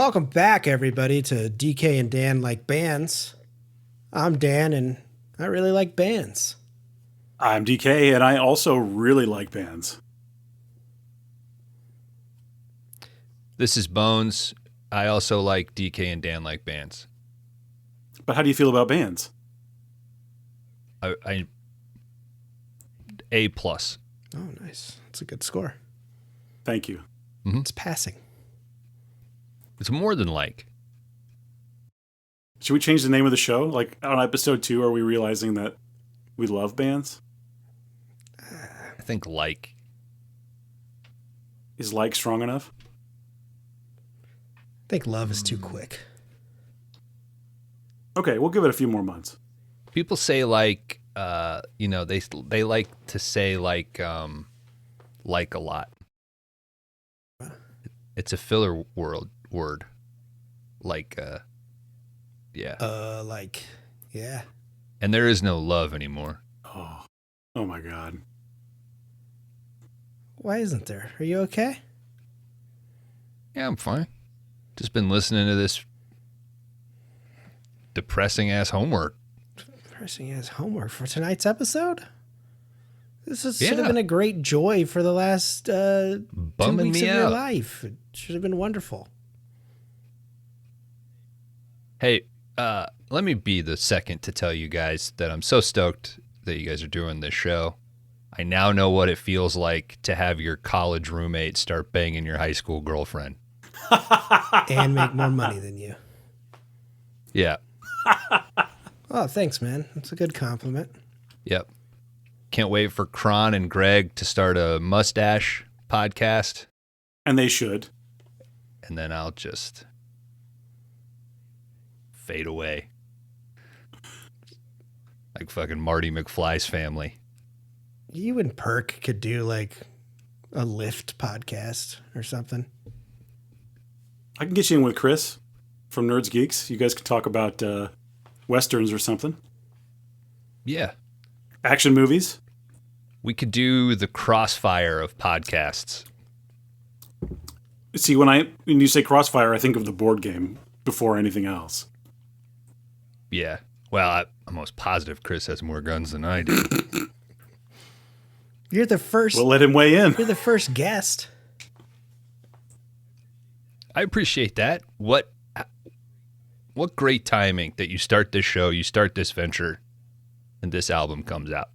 Welcome back, everybody, to DK and Dan Like Bands. I'm Dan, and I really like bands. I'm DK, and I also really like bands. This is Bones. I also like DK and Dan Like Bands. But how do you feel about bands? I A+. Oh, nice. That's a good score. Thank you. Mm-hmm. It's passing. It's more than like. Should we change the name of the show? Like on episode 2, are we realizing that we love bands? I think like. Is like strong enough? I think love is too quick. Okay, we'll give it a few more months. People say like, they like to say like a lot. It's a filler word. Like, yeah. Yeah. And there is no love anymore. Oh my God. Why isn't there? Are you okay? Yeah, I'm fine. Just been listening to this depressing ass homework. Depressing as homework for tonight's episode? This should Yeah. have been a great joy for the last 2 Bumming weeks me of your out. life. It should have been wonderful. Hey, let me be the second to tell you guys that I'm so stoked that you guys are doing this show. I now know what it feels like to have your college roommate start banging your high school girlfriend. And make more money than you. Yeah. Oh, thanks, man. That's a good compliment. Yep. Can't wait for Kron and Greg to start a mustache podcast. And they should. And then I'll just fade away. Like fucking Marty McFly's family. You and Perk could do like a Lyft podcast or something. I can get you in with Chris from Nerds Geeks. You guys can talk about Westerns or something. Yeah. Action movies. We could do the crossfire of podcasts. See, when you say Crossfire, I think of the board game before anything else. Yeah. Well, I'm most positive Chris has more guns than I do. You're the first. We'll let him weigh in. You're the first guest. I appreciate that. What great timing that you start this show, you start this venture, and this album comes out.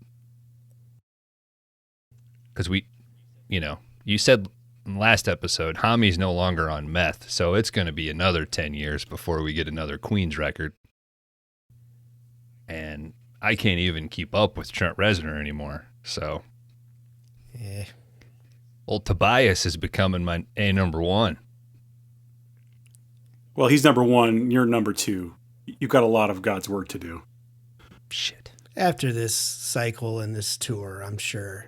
Because you said in the last episode, Hami's no longer on meth, so it's going to be another 10 years before we get another Queens record. And I can't even keep up with Trent Reznor anymore, so. Yeah. Old Tobias is becoming my number one. Well, he's number 1. You're number 2. You've got a lot of God's work to do. Shit. After this cycle and this tour, I'm sure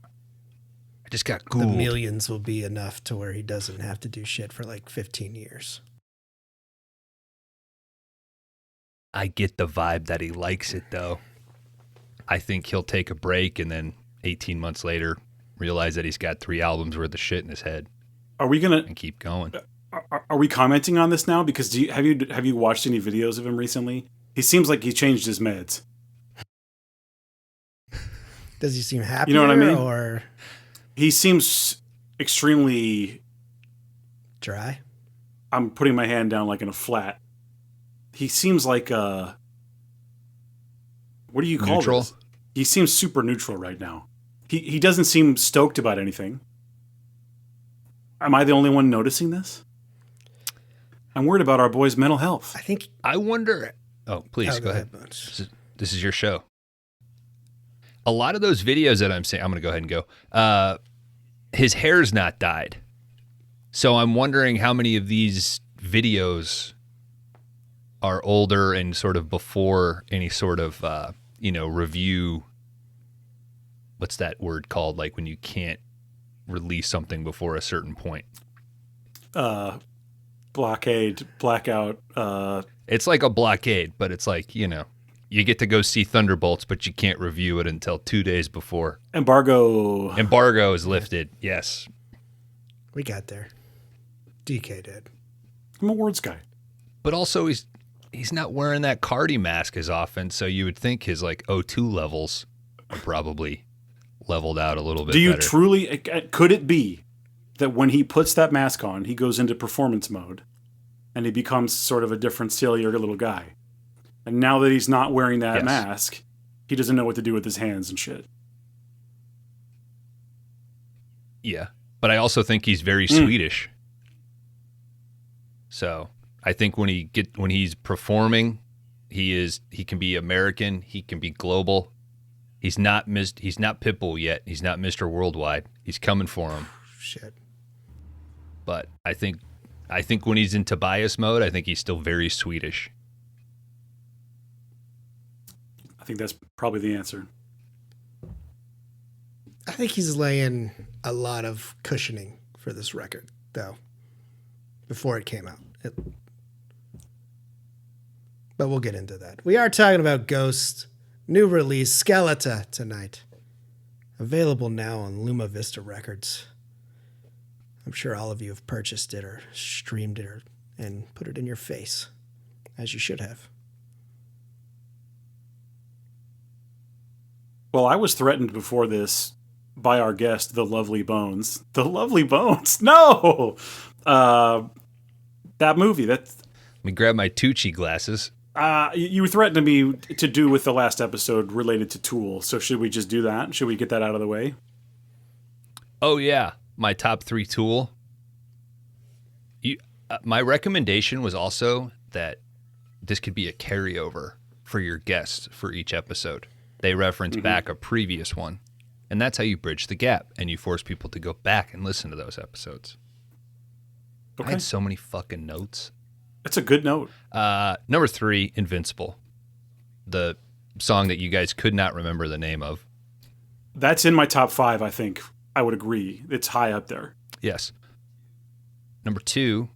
I just got the Gould. millions will be enough to where he doesn't have to do shit for like 15 years. I get the vibe that he likes it, though. I think he'll take a break and then 18 months later realize that he's got 3 albums worth of shit in his head Are we gonna? and keep going. Are we commenting on this now? Because have you watched any videos of him recently? He seems like he changed his meds. Does he seem happier? You know what I mean? Or He seems extremely. dry? I'm putting my hand down like in a flat. He seems like what do you call Neutral? this? He seems super neutral right now. He doesn't seem stoked about anything. Am I the only one noticing this? I'm worried about our boy's mental health. I think. I wonder. Oh, please, Oh, go ahead. Bunch. This is your show. A lot of those videos that I'm saying, I'm going to go ahead and go. His hair's not dyed. So I'm wondering how many of these videos are older and sort of before any sort of, review. What's that word called? Like when you can't release something before a certain point. Blockade, blackout. It's like a blockade, but it's like, you get to go see Thunderbolts, but you can't review it until 2 days before. Embargo. Embargo is lifted, yes. We got there. DK did. I'm a words guy. But also he's not wearing that Cardi mask as often, so you would think his like O2 levels are probably leveled out a little bit Do you better. truly, could it be that when he puts that mask on, he goes into performance mode and he becomes sort of a different, sillier little guy? And now that he's not wearing that mask, he doesn't know what to do with his hands and shit. Yeah. But I also think he's very Swedish. So I think when he's performing, he can be American, he can be global. He's not Pitbull yet. He's not Mr. Worldwide. He's coming for him. Shit. But I think when he's in Tobias mode, I think he's still very Swedish. I think that's probably the answer. I think he's laying a lot of cushioning for this record, though, before it came out. But we'll get into that. We are talking about Ghost, new release, Skeletá, tonight. Available now on Luma Vista Records. I'm sure all of you have purchased it or streamed it and put it in your face, as you should have. Well, I was threatened before this by our guest, The Lovely Bones. The Lovely Bones? No! That movie. Let me grab my Tucci glasses. You threatened me to do with the last episode related to Tool. So should we just do that? Should we get that out of the way? Oh, yeah. My top 3 Tool. My recommendation was also that this could be a carryover for your guests for each episode. They reference back a previous one. And that's how you bridge the gap. And you force people to go back and listen to those episodes. Okay. I had so many fucking notes. That's a good note. Number 3, Invincible. The song that you guys could not remember the name of. That's in my top 5, I think. I would agree. It's high up there. Yes. Number 2,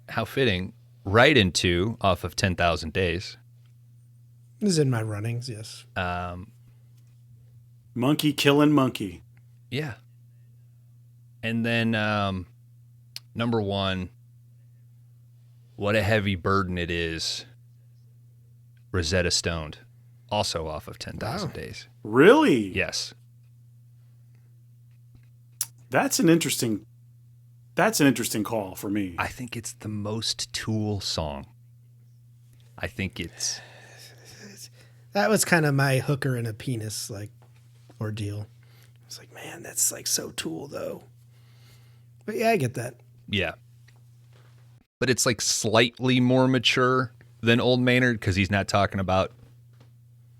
how fitting, Right Into off of 10,000 Days. This is in my runnings, yes. Monkey killing monkey. Yeah. And then number 1, What a Heavy Burden It Is, Rosetta Stoned, also off of 10,000 Days. Really? Yes. That's an interesting call for me. I think it's the most Tool song. I think it's... That was kind of my hooker and a penis, like, ordeal. I was like, man, that's, like, so Tool, though. But yeah, I get that. Yeah. But it's, like, slightly more mature than Old Maynard because he's not talking about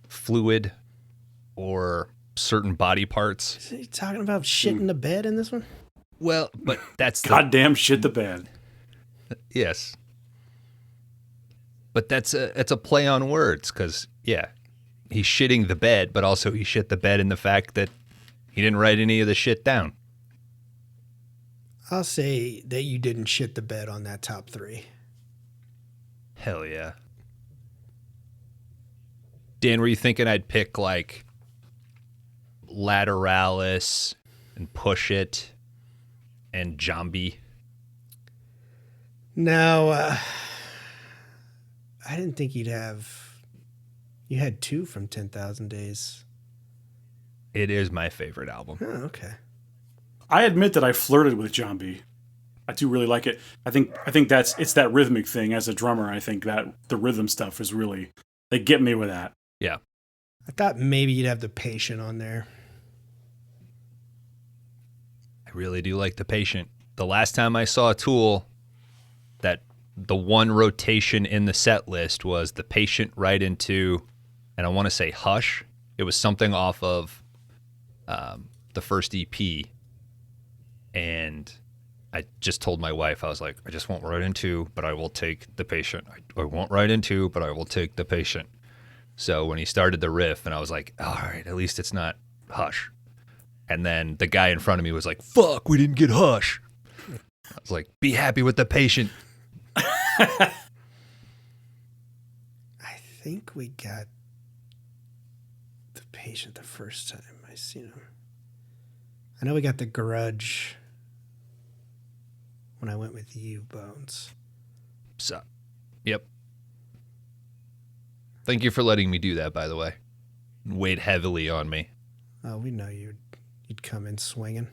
fluid or certain body parts. Is he talking about shit in the bed in this one? Well, but that's goddamn shit the bed. Yes. But it's a play on words because, yeah, he's shitting the bed, but also he shit the bed in the fact that he didn't write any of the shit down. I'll say that you didn't shit the bed on that top 3. Hell yeah. Dan, were you thinking I'd pick like Lateralis and Push It and Jambi? No, I didn't think you'd have... You had 2 from 10,000 Days. It is my favorite album. Oh, okay. I admit that I flirted with Jambi. I do really like it. I think it's that rhythmic thing. As a drummer, I think that the rhythm stuff is really, they get me with that. Yeah. I thought maybe you'd have The Patient on there. I really do like The Patient. The last time I saw Tool, that the one rotation in the set list was The Patient, Right Into, and I want to say Hush. It was something off of the first EP. And I just told my wife, I was like, I just won't Right Into, but I will take The Patient. I won't Right Into, but I will take The Patient. So when he started the riff, and I was like, all right, at least it's not Hush. And then the guy in front of me was like, fuck, we didn't get Hush. I was like, be happy with The Patient. I think we got The Patient the first time I seen him. I know we got The Grudge when I went with you, Bones. So, yep. Thank you for letting me do that, by the way. Weighed heavily on me. Oh, we know you'd come in swinging.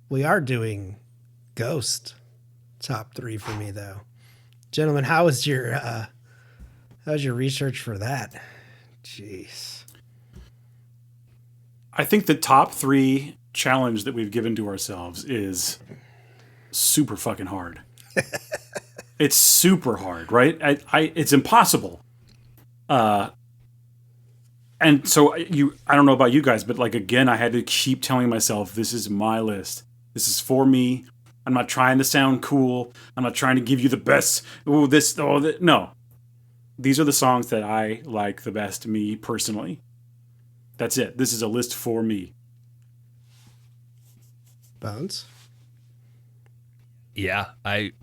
We are doing Ghost top 3 for me, though. Gentlemen, how's your research for that? Jeez. I think the top 3 challenge that we've given to ourselves is super fucking hard. It's super hard, right? It's impossible. And so I don't know about you guys, but like, again, I had to keep telling myself, this is my list. This is for me. I'm not trying to sound cool. I'm not trying to give you the best. No. These are the songs that I like the best, me personally. That's it. This is a list for me. Bones? Yeah, I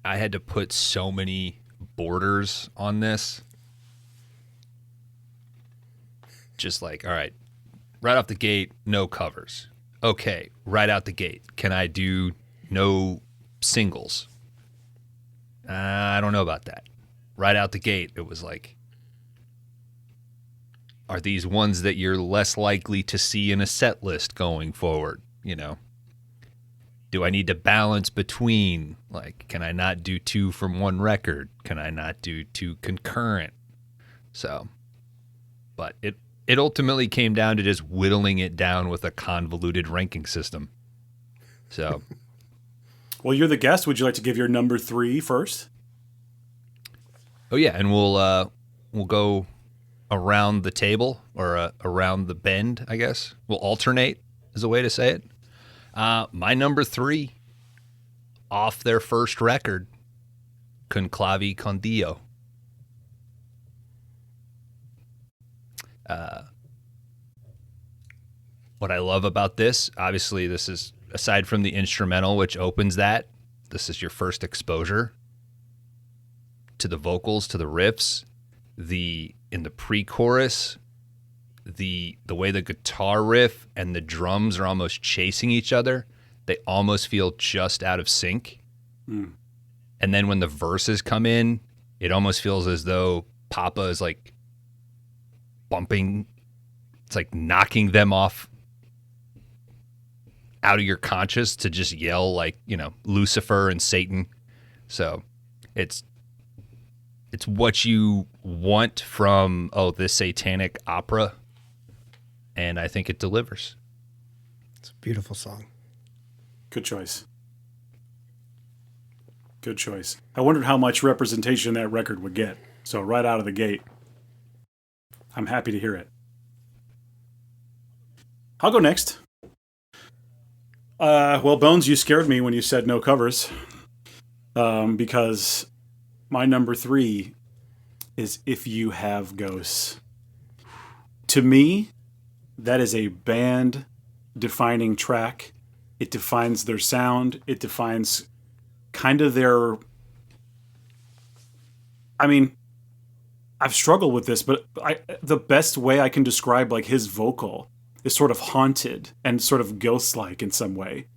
had to put so many borders on this. Just like, all right, right off the gate, no covers. Okay, right out the gate, can I do no singles? I don't know about that. Right out the gate, it was like, are these ones that you're less likely to see in a set list going forward? You know, do I need to balance between, like, can I not do 2 from one record? Can I not do 2 concurrent? So, but it ultimately came down to just whittling it down with a convoluted ranking system. So, well, you're the guest. Would you like to give your number 3 first? Oh yeah, and we'll go around the table or around the bend, I guess. We'll alternate is a way to say it. My number 3, off their first record, Con Clavi Con Dio. What I love about this, obviously, this is, aside from the instrumental, which opens that, this is your first exposure to the vocals, to the riffs, in the pre-chorus, the way the guitar riff and the drums are almost chasing each other. They almost feel just out of sync. Mm. And then when the verses come in, it almost feels as though Papa is like bumping, it's like knocking them off out of your conscious to just yell like, you know, Lucifer and Satan. So it's what you want from, this satanic opera. And I think it delivers. It's a beautiful song. Good choice. Good choice. I wondered how much representation that record would get. So right out of the gate, I'm happy to hear it. I'll go next. Well, Bones, you scared me when you said no covers. Because my number 3 is If You Have Ghosts. To me, that is a band-defining track. It defines their sound. It defines kind of their... I mean, I've struggled with this, but the best way I can describe like his vocal is sort of haunted and sort of ghost-like in some way.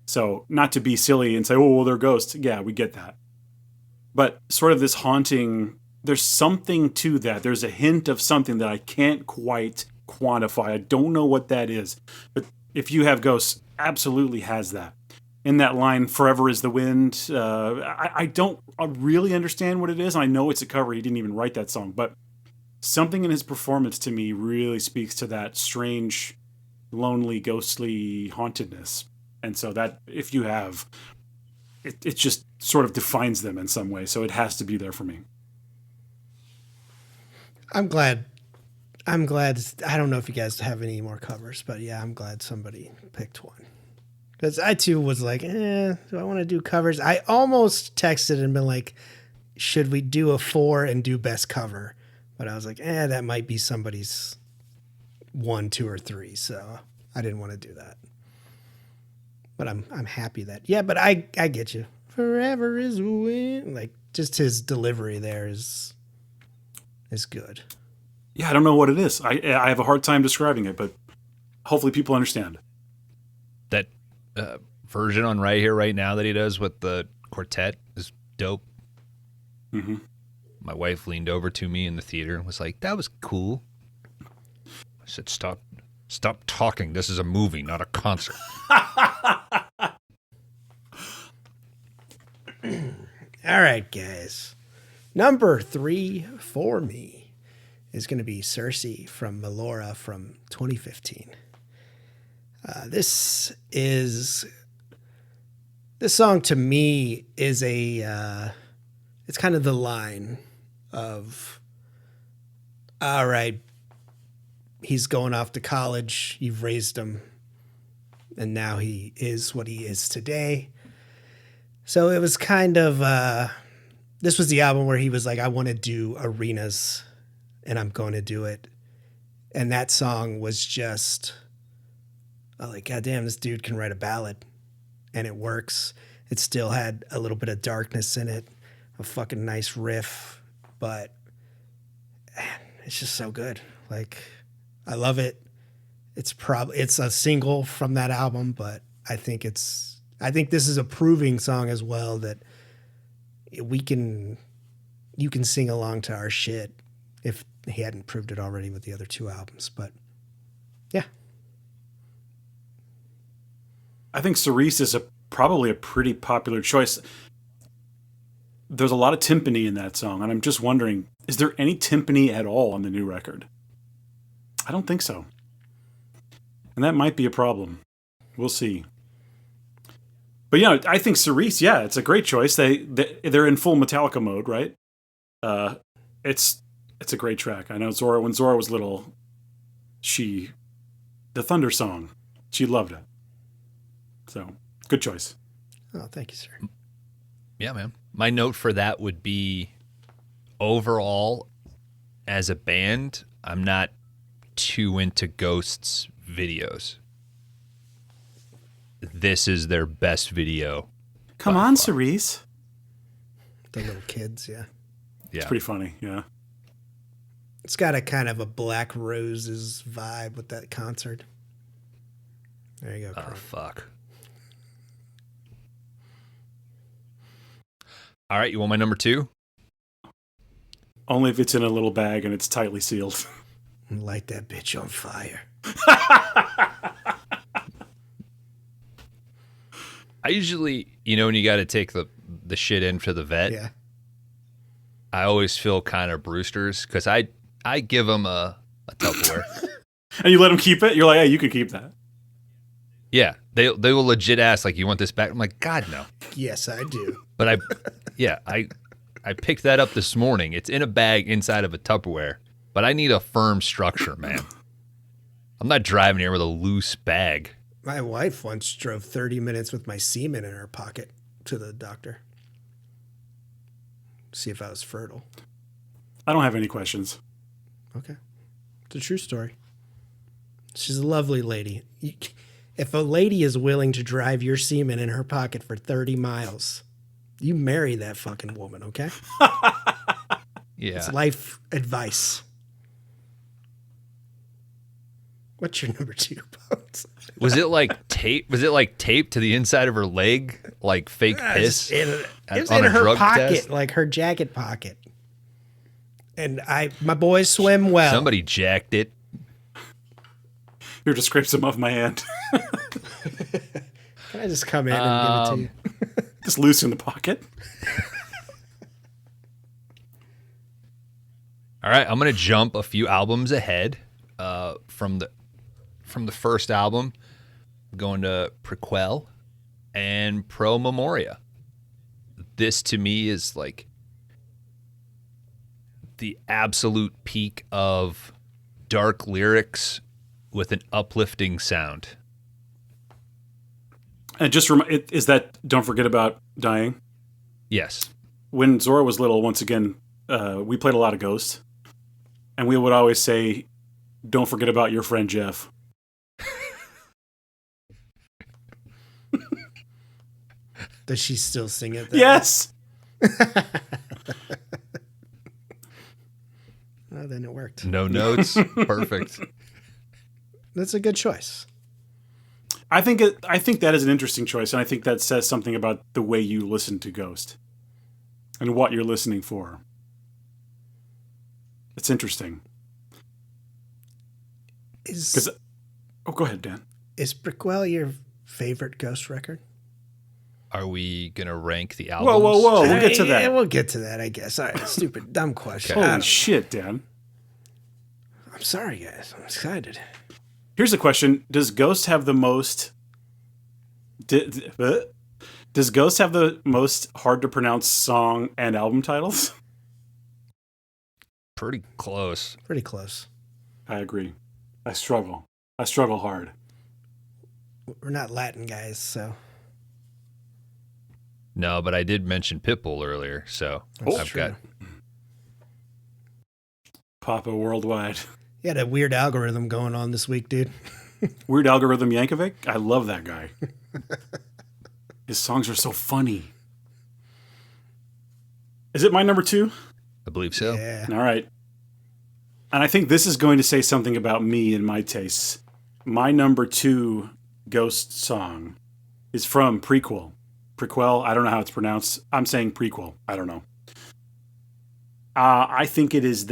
So not to be silly and say, oh, well, they're ghosts. Yeah, we get that. But sort of this haunting, there's something to that. There's a hint of something that I can't quite quantify. I don't know what that is. But If You Have Ghosts absolutely has that. In that line, Forever is the Wind, I don't really understand what it is. I know it's a cover. He didn't even write that song. But something in his performance to me really speaks to that strange, lonely, ghostly hauntedness. And so that, if you have, it just sort of defines them in some way. So it has to be there for me. I'm glad. I don't know if you guys have any more covers, but yeah, I'm glad somebody picked one. Because I too was like, do I want to do covers? I almost texted and been like, should we do a 4 and do best cover? But I was like, that might be somebody's 1, 2, or 3. So I didn't want to do that. But I'm happy that, but I get you. Forever is when, like, just his delivery there is good. Yeah, I don't know what it is. I have a hard time describing it, but hopefully people understand. That version on Right Here, Right Now that he does with the quartet is dope. Mm-hmm. My wife leaned over to me in the theater and was like, "That was cool." I said, "Stop talking. This is a movie, not a concert." All right, guys. Number 3 for me is going to be Cersei from Melora from 2015. This song to me is it's kind of the line of, all right, he's going off to college, you've raised him, and now he is what he is today. So it was kind of, this was the album where he was like, I want to do arenas and I'm going to do it. And that song was just, like, God damn, this dude can write a ballad and it works. It still had a little bit of darkness in it, a fucking nice riff, but it's just so good. Like, I love it. It's a single from that album, but I think this is a proving song as well that you can sing along to our shit if he hadn't proved it already with the other 2 albums. But yeah. I think Cerise is probably a pretty popular choice. There's a lot of timpani in that song, and I'm just wondering, is there any timpani at all on the new record? I don't think so. And that might be a problem. We'll see. But yeah, I think Cerise, yeah, it's a great choice. They're in full Metallica mode, right? It's a great track. I know when Zora was little, the Thunder song, she loved it. So, good choice. Oh, thank you, sir. Yeah, man. My note for that would be, overall, as a band, I'm not too into Ghost's videos. This is their best video. Come on, Cerise. The little kids, yeah. Yeah. It's pretty funny, yeah. It's got a kind of a Black Roses vibe with that concert. There you go. Oh, fuck. All right, you want my number 2? Only if it's in a little bag and it's tightly sealed. Light that bitch on fire. I usually, when you got to take the shit in for the vet, Yeah. I always feel kind of Brewster's because I give them a Tupperware. And you let them keep it? You're like, hey, you can keep that. Yeah, they will legit ask, like, you want this back? I'm like, God, no. Yes, I do. But I picked that up this morning. It's in a bag inside of a Tupperware, but I need a firm structure, man. I'm not driving here with a loose bag. My wife once drove 30 minutes with my semen in her pocket to the doctor. See if I was fertile. I don't have any questions. Okay. It's a true story. She's a lovely lady. If a lady is willing to drive your semen in her pocket for 30 miles, you marry that fucking woman, okay? Yeah. It's life advice. What's your number 2, Bones? Was it like tape? Was it like taped to the inside of her leg, like fake piss? It was on in a her drug pocket, test? like her jacket pocket. And my boys swim well. Somebody jacked it. Here, just scrape some off my hand. Can I just come in and give it to you? Just loose in the pocket. All right, I'm gonna jump a few albums ahead from the first album, going to Prequel and Pro Memoria. This to me is like the absolute peak of dark lyrics with an uplifting sound. And just is that Don't Forget About Dying? Yes. When Zora was little, once again, we played a lot of Ghost. And we would always say, don't forget about your friend Jeff. Does she still sing it? Yes! Well, then it worked. No notes. Perfect. That's a good choice. I think that is an interesting choice, and I think that says something about the way you listen to Ghost and what you're listening for. It's interesting. Go ahead, Dan. Is Prequel your favorite Ghost record? Are we going to rank the albums? Whoa. We'll get to that. Yeah, we'll get to that, I guess. All right, stupid, dumb question. Holy shit, Dan. I'm sorry, guys. I'm excited. Here's a question. Does Ghost have the most... Does Ghost have the most hard-to-pronounce song and album titles? Pretty close. Pretty close. I agree. I struggle hard. We're not Latin guys, so... No, but I did mention Pitbull earlier, so I've got Papa Worldwide. You had a weird algorithm going on this week, dude. Weird Algorithm Yankovic? I love that guy. His songs are so funny. Is it my number 2? I believe so. Yeah. All right. And I think this is going to say something about me and my tastes. My number 2 Ghost song is from Prequel. Prequel, I don't know how it's pronounced. I'm saying Prequel. I don't know. I think it is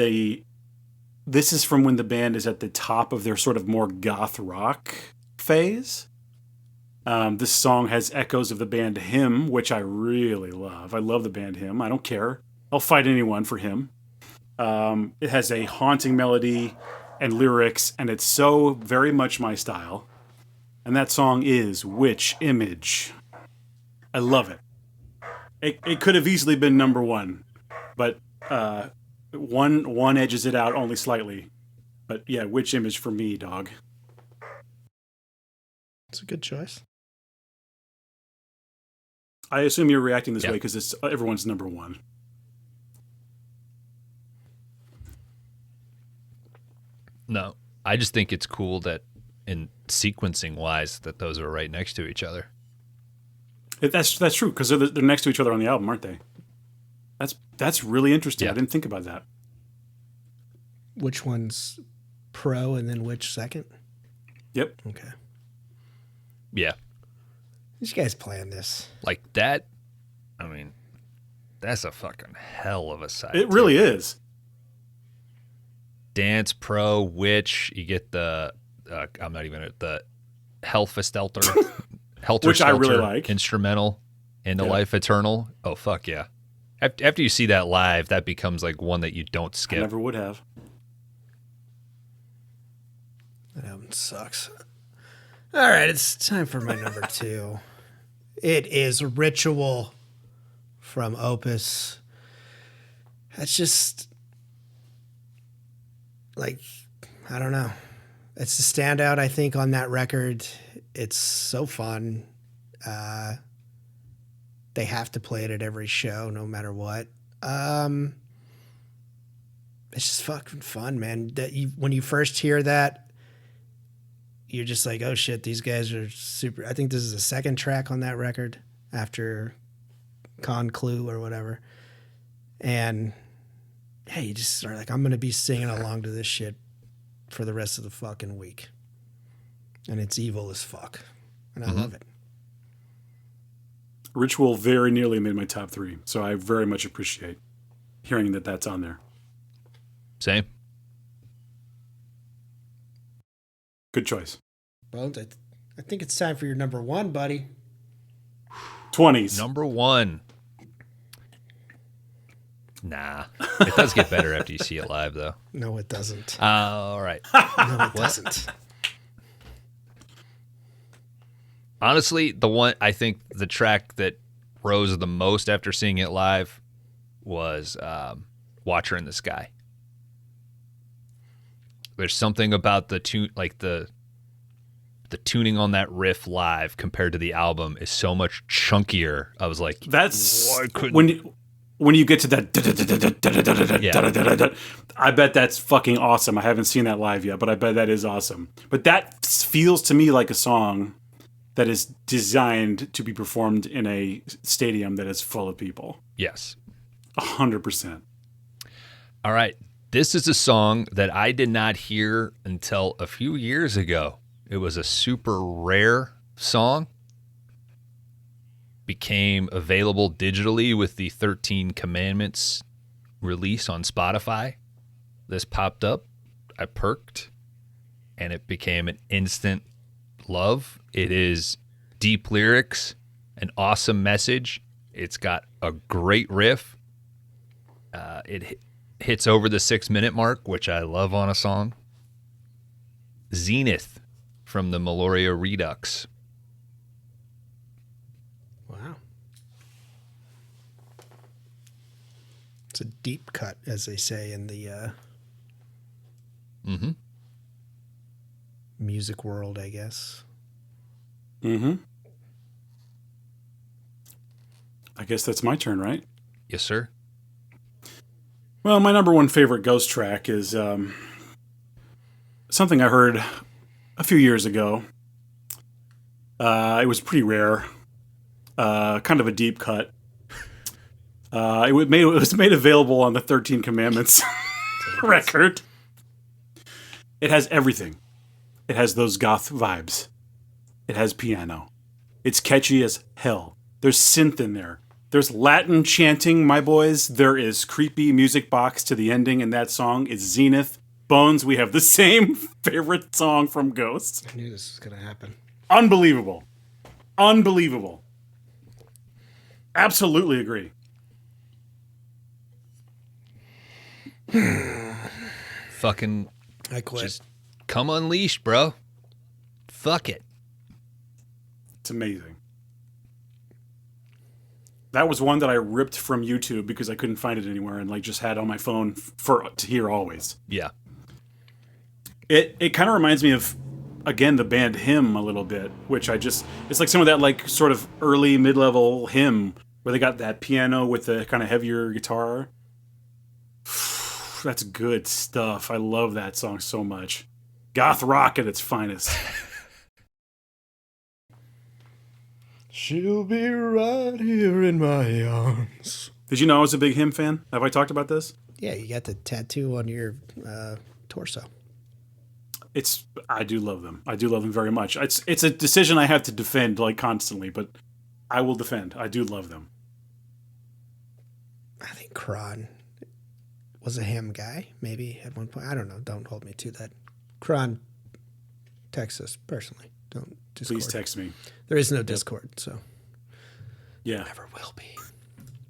this is from when the band is at the top of their sort of more goth rock phase. This song has echoes of the band Him, which I really love. I love the band Him. I don't care. I'll fight anyone for Him. It has a haunting melody and lyrics, and it's so very much my style. And that song is Which Image. I love it. It could have easily been number 1, but one edges it out only slightly. But yeah, Which Image for me, dog. It's a good choice. I assume you're reacting this way because it's everyone's number 1. No, I just think it's cool that in sequencing wise that those are right next to each other. That's true because they're next to each other on the album, aren't they? That's really interesting. Yeah. I didn't think about that. Which one's pro and then which second? Yep. Okay. Yeah. These guys playing this. Like that, I mean, that's a fucking hell of a side. It really is. Dance Pro, Witch, you get the, I'm not even at the Helter Which I really Skelter like. Instrumental in the Life Eternal. Oh, fuck yeah. After you see that live, that becomes like one that you don't I skip. never would have. That album sucks. All right, it's time for my number 2. It is Ritual from Opus. That's just like, I don't know. It's a standout, I think, on that record. It's so fun. They have to play it at every show, no matter what. It's just fucking fun, man. When you first hear that, you're just like, oh shit, these guys are super. I think this is the second track on that record after Con Clue or whatever. And hey, you just are like, I'm going to be singing along to this shit for the rest of the fucking week. And it's evil as fuck. And I love it. Ritual very nearly made my top 3, so I very much appreciate hearing that that's on there. Same. Good choice. Well, I think it's time for your number 1, buddy. 20s. Number 1. Nah. It does get better after you see it live, though. No, it doesn't. All right. No, it doesn't. Honestly, I think the track that rose the most after seeing it live was Watcher in the Sky. There's something about the tune, like the tuning on that riff live compared to the album is so much chunkier. I was like, that's when you get to that. I bet that's fucking awesome. I haven't seen that live yet, but I bet that is awesome. But that feels to me like a song that is designed to be performed in a stadium that is full of people. yes. 100%. All right. This is a song that I did not hear until a few years ago. It was a super rare song became available digitally with the 13 Commandments release on Spotify. This popped up. I perked, and it became an instant love. It is deep lyrics, an awesome message. It's got a great riff. It hits over the 6-minute mark, which I love on a song. Zenith from the Meloria Redux. Wow. It's a deep cut, as they say in the music world, I guess. I guess that's my turn, right? Yes, sir. Well, my number one favorite Ghost track is something I heard a few years ago. It was pretty rare, kind of a deep cut. It was made available on the 13 Commandments record. It has everything. It has those goth vibes. It has piano. It's catchy as hell. There's synth in there. There's Latin chanting, my boys. There is creepy music box to the ending in that song. It's Zenith. Bones, we have the same favorite song from Ghost. I knew this was going to happen. Unbelievable. Unbelievable. Absolutely agree. Fucking I quit. just come unleashed, bro. Fuck it. It's amazing. That was one that I ripped from YouTube because I couldn't find it anywhere and just had on my phone to hear always. Yeah. It kind of reminds me of, again, the band Hymn a little bit, which it's like some of that sort of early mid-level Hymn where they got that piano with the kind of heavier guitar. That's good stuff. I love that song so much. Goth rock at its finest. She'll be right here in my arms. Did you know I was a big Hymn fan? Have I talked about this? Yeah, you got the tattoo on your torso. I do love them. I do love them very much. It's a decision I have to defend constantly, but I will defend. I do love them. I think Kron was a Hymn guy, maybe at one point. I don't know. Don't hold me to that. Kron, text us personally. Don't Discord. Please text me. There is no Discord, so Yeah. never will be.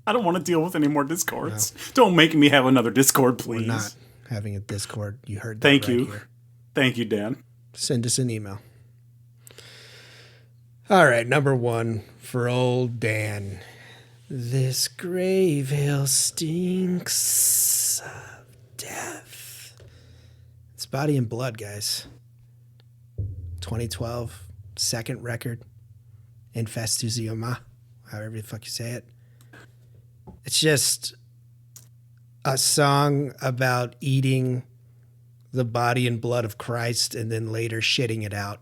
I don't want to deal with any more Discords. No. Don't make me have another Discord, please. We're not having a Discord. You heard that. Thank right you. Here. Thank you, Dan. Send us an email. All right, number one for old Dan. This grave hill stinks of death. It's Body and Blood, guys. 2012, second record. Infestuzioma, however the fuck you say it. It's just a song about eating the body and blood of Christ and then later shitting it out.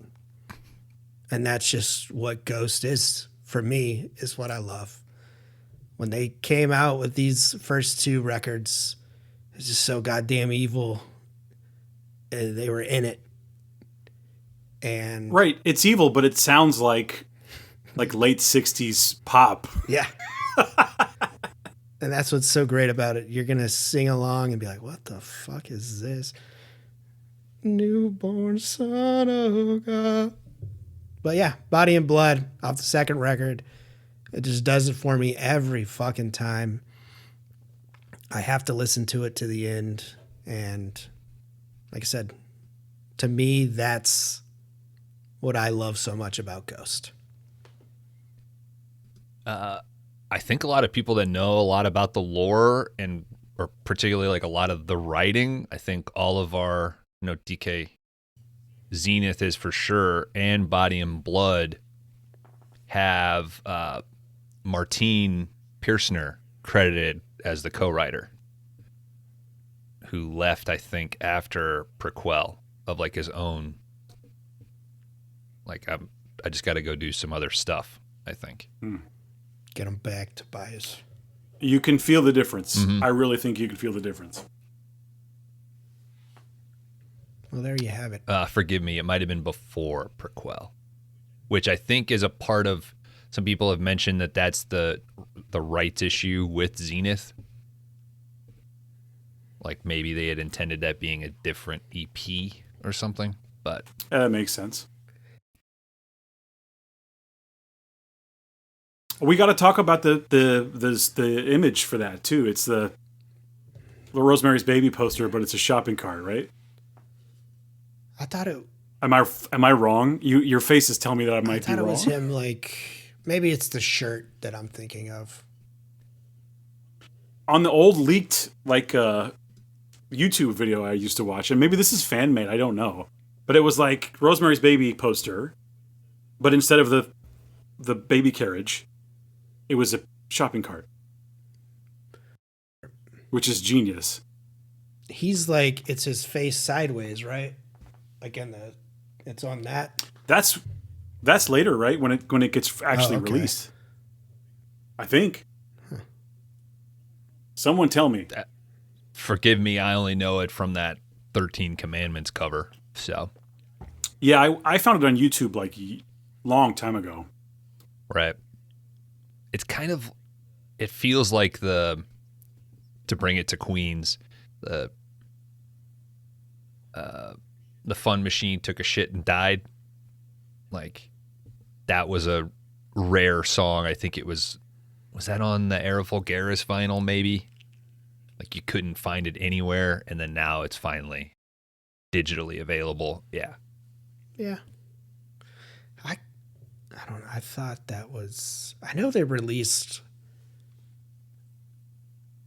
And that's just what Ghost is for me, is what I love. When they came out with these first two records, it's just so goddamn evil. And they were in it. And right, it's evil, but it sounds like late 60s pop. Yeah. And that's what's so great about it. You're going to sing along and be like, what the fuck is this? Newborn son of God. But yeah, Body and Blood off the second record. It just does it for me every fucking time. I have to listen to it to the end. And like I said, to me, that's what I love so much about Ghost. I think a lot of people that know a lot about the lore or particularly a lot of the writing, I think all of our, DK Zenith is for sure, and Body and Blood have Martine Piersner credited as the co-writer, who left, I think, after Prequel of his own. I just got to go do some other stuff, I think. Get them back, Tobias. You can feel the difference. Mm-hmm. I really think you can feel the difference. Well, there you have it. Forgive me, it might have been before Prequel. which I think is a part of. Some people have mentioned that that's the rights issue with Zenith. Like maybe they had intended that being a different EP or something, but that makes sense. We got to talk about the image for that too. It's the Rosemary's Baby poster, but it's a shopping cart, right? I thought it. Am I wrong? Your faces tell me that I might be wrong. I thought it was him. Like maybe it's the shirt that I'm thinking of. On the old leaked YouTube video I used to watch, and maybe this is fan made, I don't know, but it was like Rosemary's Baby poster, but instead of the baby carriage, it was a shopping cart, which is genius. He's like, it's his face sideways, right? Like it's on that. That's later, right? When it gets actually released, I think. Someone tell me. Forgive me, I only know it from that 13 Commandments cover. So, yeah, I found it on YouTube like a long time ago. Right. It's kind of, it feels like to bring it to Queens, the Fun Machine took a shit and died. Like, that was a rare song. I think it was that on the Era Vulgaris vinyl, maybe? Like, you couldn't find it anywhere, and then now it's finally digitally available. Yeah. Yeah. I don't know. I thought that was... I know they released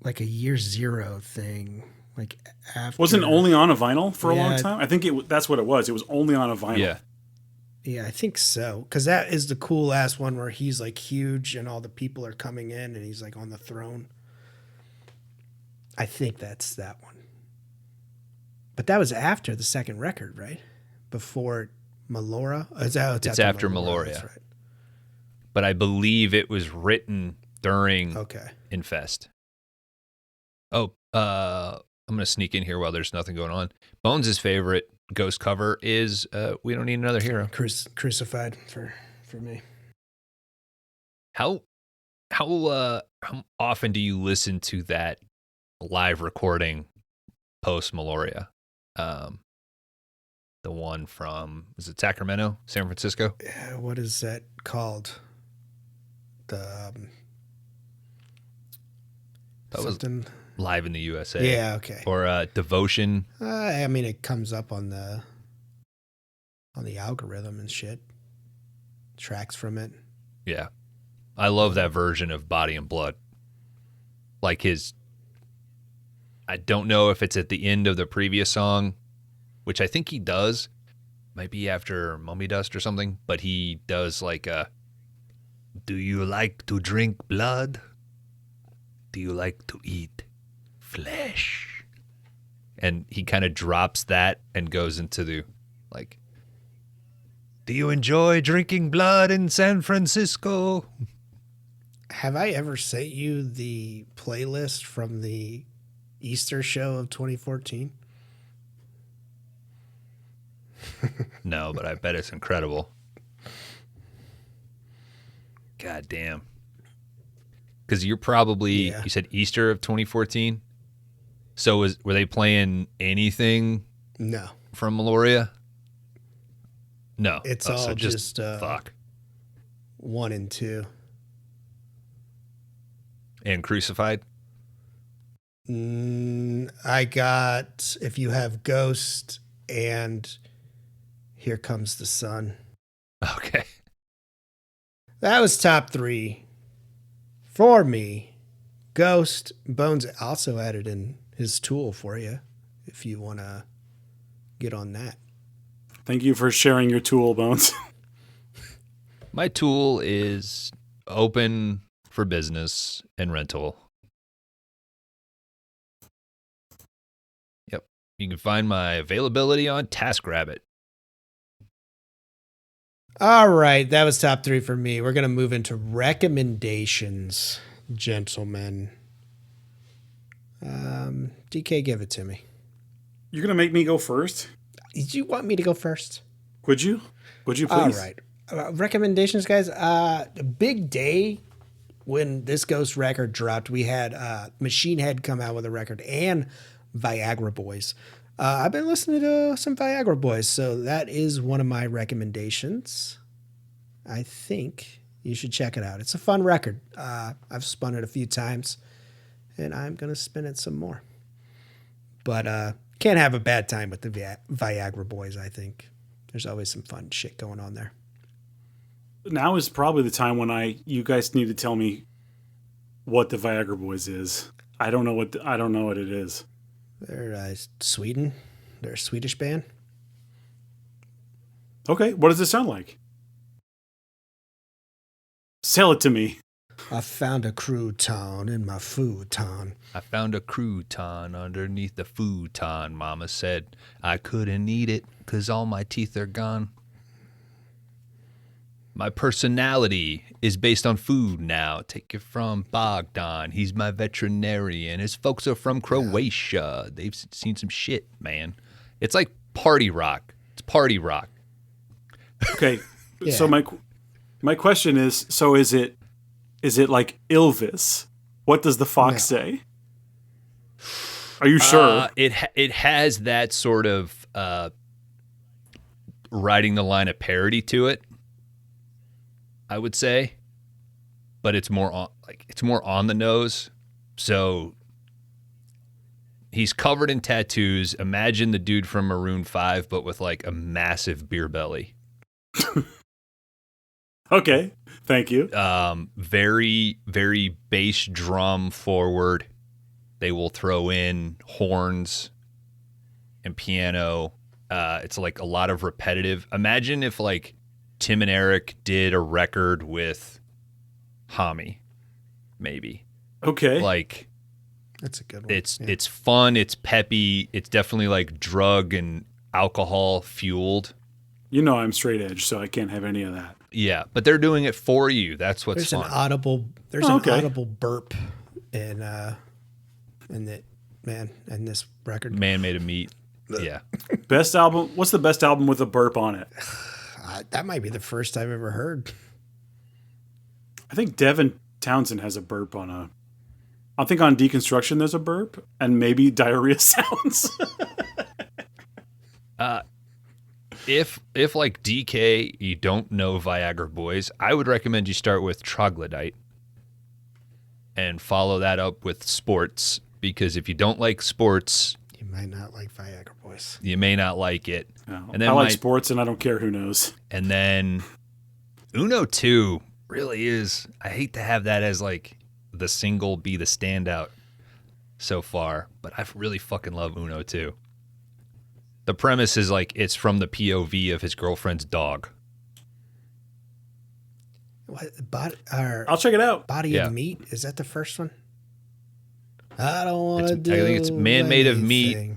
like a year zero thing. Like after... Wasn't only on a vinyl for a long time? I think that's what it was. It was only on a vinyl. Yeah. Yeah, I think so. Because that is the cool ass one where he's like huge and all the people are coming in and he's like on the throne. I think that's that one. But that was after the second record, right? Before Melora? It's after Melora. That's right. But I believe it was written during Infest. Oh, I'm going to sneak in here while there's nothing going on. Bones' favorite Ghost cover is We Don't Need Another Hero. Crucified for me. How often do you listen to that live recording post Meloria? The one from, is it Sacramento, San Francisco? Yeah, what is that called? That something... was Live in the USA. Yeah, okay. Or Devotion. I mean, it comes up on the algorithm and shit. Tracks from it. Yeah. I love that version of Body and Blood. Like I don't know if it's at the end of the previous song, which I think he does. Might be after Mummy Dust or something, but he does like do you like to drink blood? Do you like to eat flesh? And he kind of drops that and goes into the like, do you enjoy drinking blood in San Francisco? Have I ever sent you the playlist from the Easter show of 2014? No, but I bet it's incredible. God damn. Because you're probably, you said Easter of 2014? So were they playing anything No. from Meloria? No. It's all so just fuck. 1 and 2. And Crucified? I got If You Have Ghost and Here Comes the Sun. Okay. That was top 3 for me. Ghost. Bones also added in his Tool for you if you want to get on that. Thank you for sharing your Tool, Bones. My Tool is open for business and rental. Yep. You can find my availability on TaskRabbit. All right, that was top 3 for me. We're going to move into recommendations, gentlemen. DK, give it to me. You're going to make me go first? Did you want me to go first? Would you? Would you please? All right. Recommendations, guys. A big day when this Ghost record dropped. We had Machine Head come out with a record and Viagra Boys. I've been listening to some Viagra Boys, so that is one of my recommendations. I think you should check it out. It's a fun record. I've spun it a few times, and I'm going to spin it some more. But can't have a bad time with the Viagra Boys, I think. There's always some fun shit going on there. Now is probably the time when you guys need to tell me what the Viagra Boys is. I don't know what it is. They're Sweden. They're a Swedish band. Okay, what does it sound like? Sell it to me. I found a crouton in my futon. I found a crouton underneath the futon. Mama said I couldn't eat it because all my teeth are gone. My personality is based on food now. Take it from Bogdan. He's my veterinarian. His folks are from Croatia. They've seen some shit, man. It's like party rock. It's party rock. Okay, so my question is, so is it like Ilvis? What does the fox say? Are you sure? It has that sort of riding the line of parody to it, I would say, but it's more on the nose. So he's covered in tattoos. Imagine the dude from Maroon 5, but with like a massive beer belly. Okay, thank you. Very, very bass drum forward. They will throw in horns and piano. It's like a lot of repetitive. Imagine if like Tim and Eric did a record with Hami, maybe. Okay. Like, that's a good one. It's fun. It's peppy. It's definitely like drug and alcohol fueled. You know I'm straight edge, so I can't have any of that. Yeah, but they're doing it for you. That's what's there's fun. An audible burp in this record. Man Made of Meat. Yeah. Best album. What's the best album with a burp on it? That might be the first I've ever heard. I think Devin Townsend has a burp I think on Deconstruction there's a burp, and maybe Diarrhea Sounds. If like DK, you don't know Viagra Boys, I would recommend you start with Troglodyte and follow that up with Sports, because if you don't like Sports, you might not like Viagra Boys. You may not like it. No, and then I like Sports, and I don't care who knows. And then Uno 2 really is. I hate to have that as like the single be the standout so far, but I really fucking love Uno 2. The premise is like it's from the POV of his girlfriend's dog. What? I'll check it out. Body of Meat? Is that the first one? I don't want to do. I think it's Man Made of Meat.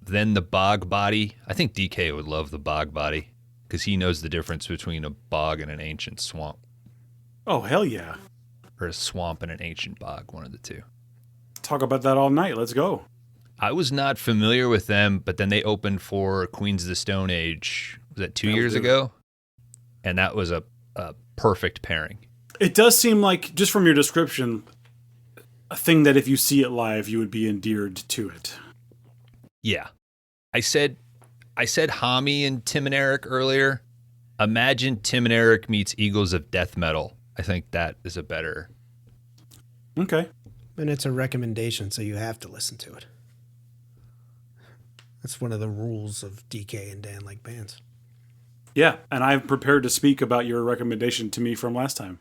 Then the Bog Body. I think DK would love the Bog Body because he knows the difference between a bog and an ancient swamp. Oh, hell yeah. Or a swamp and an ancient bog, one of the two. Talk about that all night. Let's go. I was not familiar with them, but then they opened for Queens of the Stone Age. Was that 2 years ago? And that was a perfect pairing. It does seem like, just from your description, a thing that if you see it live, you would be endeared to it. Yeah. I said Hami and Tim and Eric earlier. Imagine Tim and Eric meets Eagles of Death Metal. I think that is a better. Okay. And it's a recommendation, so you have to listen to it. That's one of the rules of DK and Dan like bands. Yeah, and I'm prepared to speak about your recommendation to me from last time.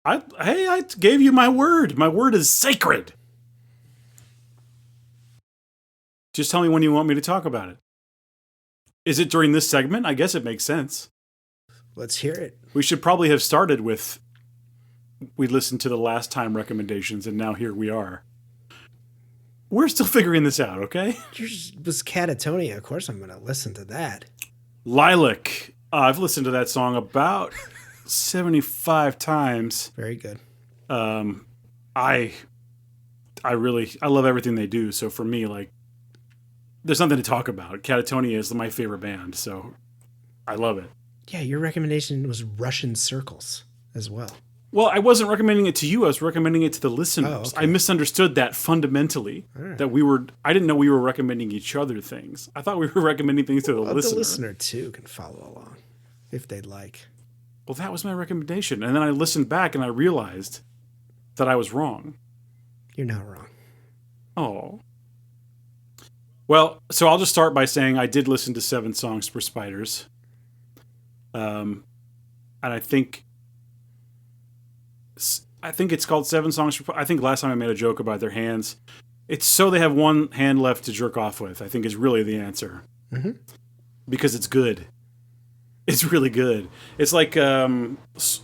I gave you my word. My word is sacred. Just tell me when you want me to talk about it. Is it during this segment? I guess it makes sense. Let's hear it. We should probably have started with, we listened to the last time recommendations, and now here we are. We're still figuring this out, okay? Yours was Catatonia. Of course I'm going to listen to that. Lilac. I've listened to that song about 75 times. Very good. I love everything they do. So for me, like, there's nothing to talk about. Catatonia is my favorite band. So I love it. Yeah, your recommendation was Russian Circles as well. Well, I wasn't recommending it to you. I was recommending it to the listeners. okay. I misunderstood that fundamentally. right. That I didn't know we were recommending each other things. I thought we were recommending things to the listener. The listener, too, can follow along if they'd like. Well, that was my recommendation. And then I listened back and I realized that I was wrong. You're not wrong. Oh. Well, so I'll just start by saying I did listen to 7 Songs for Spiders. And I think it's called 7 Songs for... I think last time I made a joke about their hands. It's so they have one hand left to jerk off with, I think is really the answer. Mm-hmm. Because it's good. It's really good. It's like... So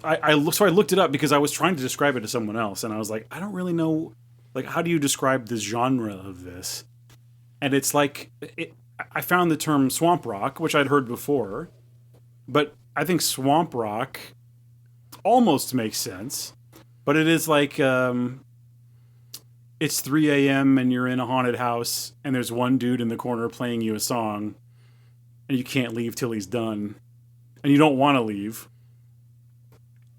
I looked it up because I was trying to describe it to someone else. And I was like, I don't really know... Like, how do you describe the genre of this? And it's like... I found the term swamp rock, which I'd heard before. But I think swamp rock almost makes sense. But it is like, it's 3 a.m. and you're in a haunted house and there's one dude in the corner playing you a song and you can't leave till he's done and you don't want to leave.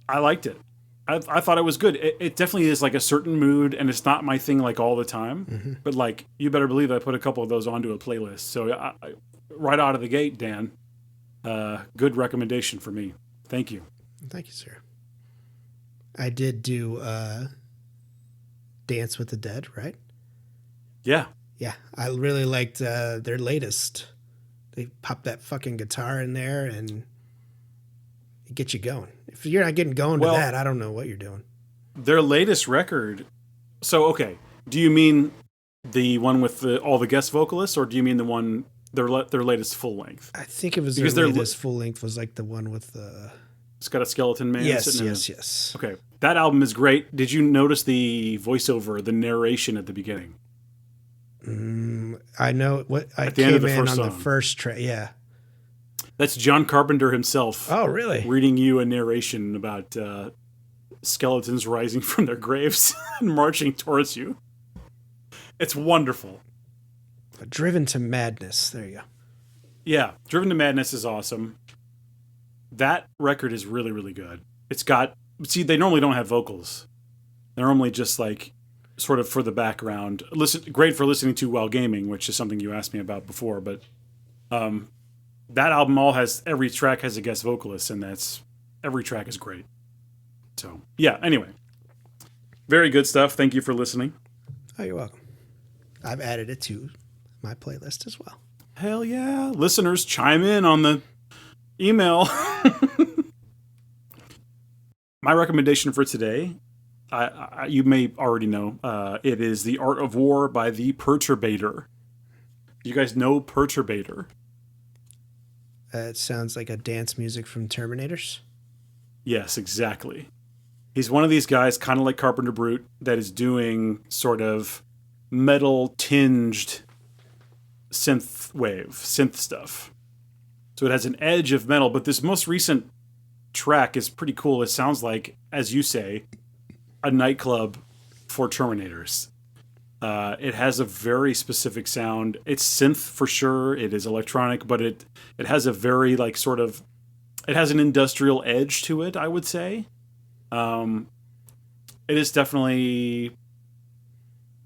I liked it. I thought it was good. It definitely is like a certain mood and it's not my thing like all the time. Mm-hmm. But like, you better believe I put a couple of those onto a playlist. So right out of the gate, Dan, good recommendation for me. Thank you. Thank you, sir. I did do Dance with the Dead, right? Yeah. Yeah, I really liked their latest. They pop that fucking guitar in there and it gets you going. If you're not getting going to that, I don't know what you're doing. Their latest record. So, okay. Do you mean the one with all the guest vocalists or do you mean the one, their latest full length? I think it was their latest full length was like the one with the... It's got a skeleton man. Yes. Okay. That album is great. Did you notice the voiceover, the narration at the beginning? I know what I at the end of the came first in on song. the first track. Yeah. That's John Carpenter himself. Oh, really? Reading you a narration about skeletons rising from their graves and marching towards you. It's wonderful. Driven to Madness. There you go. Yeah. Driven to Madness is awesome. That record is really, really good. It's got... See, they normally don't have vocals. They're normally just like sort of for the background. Great for listening to while gaming, which is something you asked me about before. But that album every track has a guest vocalist, and every track is great. So, yeah, anyway. Very good stuff. Thank you for listening. Oh, you're welcome. I've added it to my playlist as well. Hell yeah. Listeners, chime in on the email. My recommendation for today, you may already know, it is The Art of War by The Perturbator. You guys know Perturbator? It sounds like a dance music from Terminators. Yes, exactly. He's one of these guys, kind of like Carpenter Brute, that is doing sort of metal-tinged synth stuff. So it has an edge of metal, but this most recent track is pretty cool. It sounds like, as you say, a nightclub for Terminators. It has a very specific sound. It's synth for sure. It is electronic, but it has a very like sort of, it has an industrial edge to it, I would say. It is definitely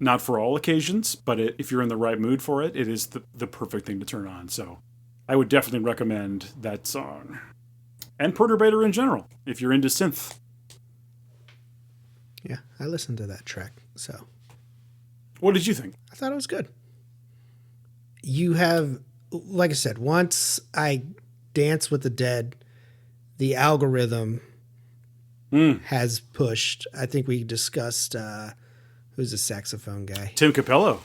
not for all occasions, but if you're in the right mood for it, it is the perfect thing to turn on. So I would definitely recommend that song. And Perturbator in general, if you're into synth. Yeah, I listened to that track, so. What did you think? I thought it was good. You have, like I said, once I Dance with the Dead, the algorithm has pushed. I think we discussed, who's the saxophone guy? Tim Capello.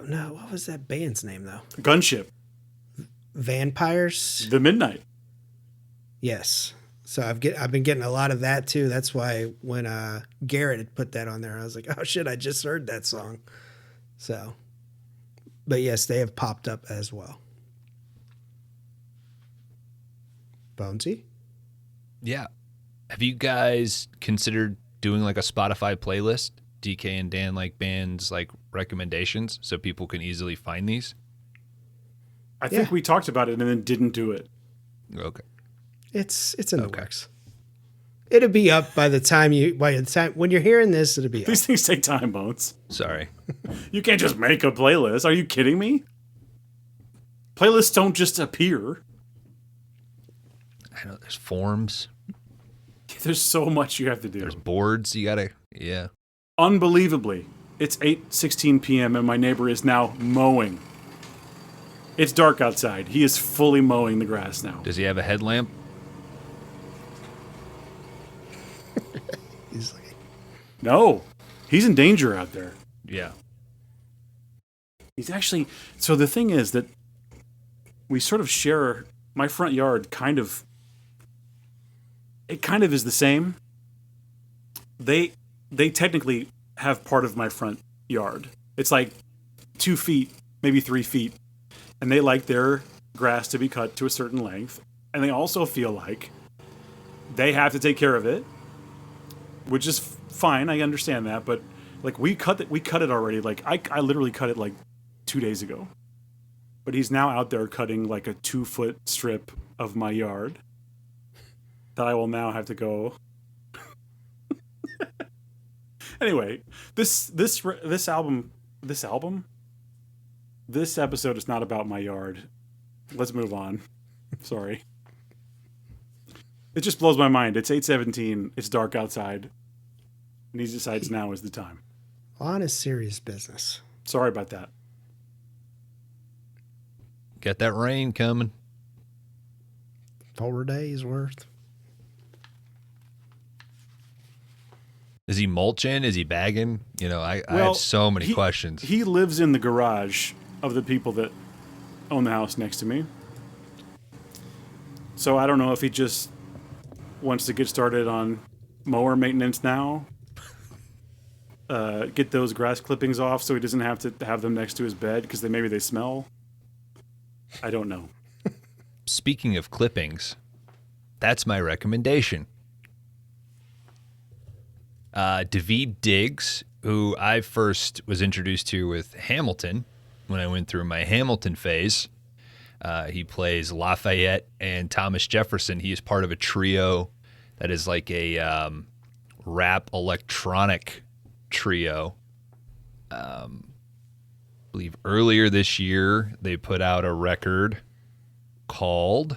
No, what was that band's name, though? Gunship. Vampires? The Midnight. Yes. So I've been getting a lot of that too. That's why when Garrett had put that on there, I was like, oh shit, I just heard that song. So, but yes, they have popped up as well. Bonesy? Yeah. Have you guys considered doing like a Spotify playlist? DK and Dan like bands like recommendations so people can easily find these? I think we talked about it and then didn't do it. Okay. It's in the works. It'll be up by the time when you're hearing this, it'll be up. These things take time, Bones. Sorry. You can't just make a playlist. Are you kidding me? Playlists don't just appear. I know there's forms. There's so much you have to do. There's boards you gotta, yeah. Unbelievably, it's 8:16 p.m. and my neighbor is now mowing. It's dark outside. He is fully mowing the grass now. Does he have a headlamp? He's like, No, he's in danger out there. Yeah. He's actually. So the thing is that we sort of share. My front yard kind of. It kind of is the same. They technically have part of my front yard. It's like 2 feet, maybe 3 feet, and they like their grass to be cut to a certain length, and they also feel like they have to take care of it, which is fine. I understand that, but like we cut it already. Like I literally cut it like 2 days ago, but he's now out there cutting like a 2-foot strip of my yard that I will now have to go. Anyway, this episode is not about my yard. Let's move on. Sorry. It just blows my mind. It's 8:17. It's dark outside. And he decides now is the time. on is serious business. Sorry about that. Got that rain coming. 4 days worth. Is he mulching? Is he bagging? You know, I have so many questions. He lives in the garage of the people that own the house next to me. So I don't know if he just wants to get started on mower maintenance now. Get those grass clippings off so he doesn't have to have them next to his bed because maybe they smell. I don't know. Speaking of clippings, that's my recommendation. Daveed Diggs, who I first was introduced to with Hamilton when I went through my Hamilton phase. He plays Lafayette and Thomas Jefferson. He is part of a trio that is like a rap electronic trio. I believe earlier this year they put out a record called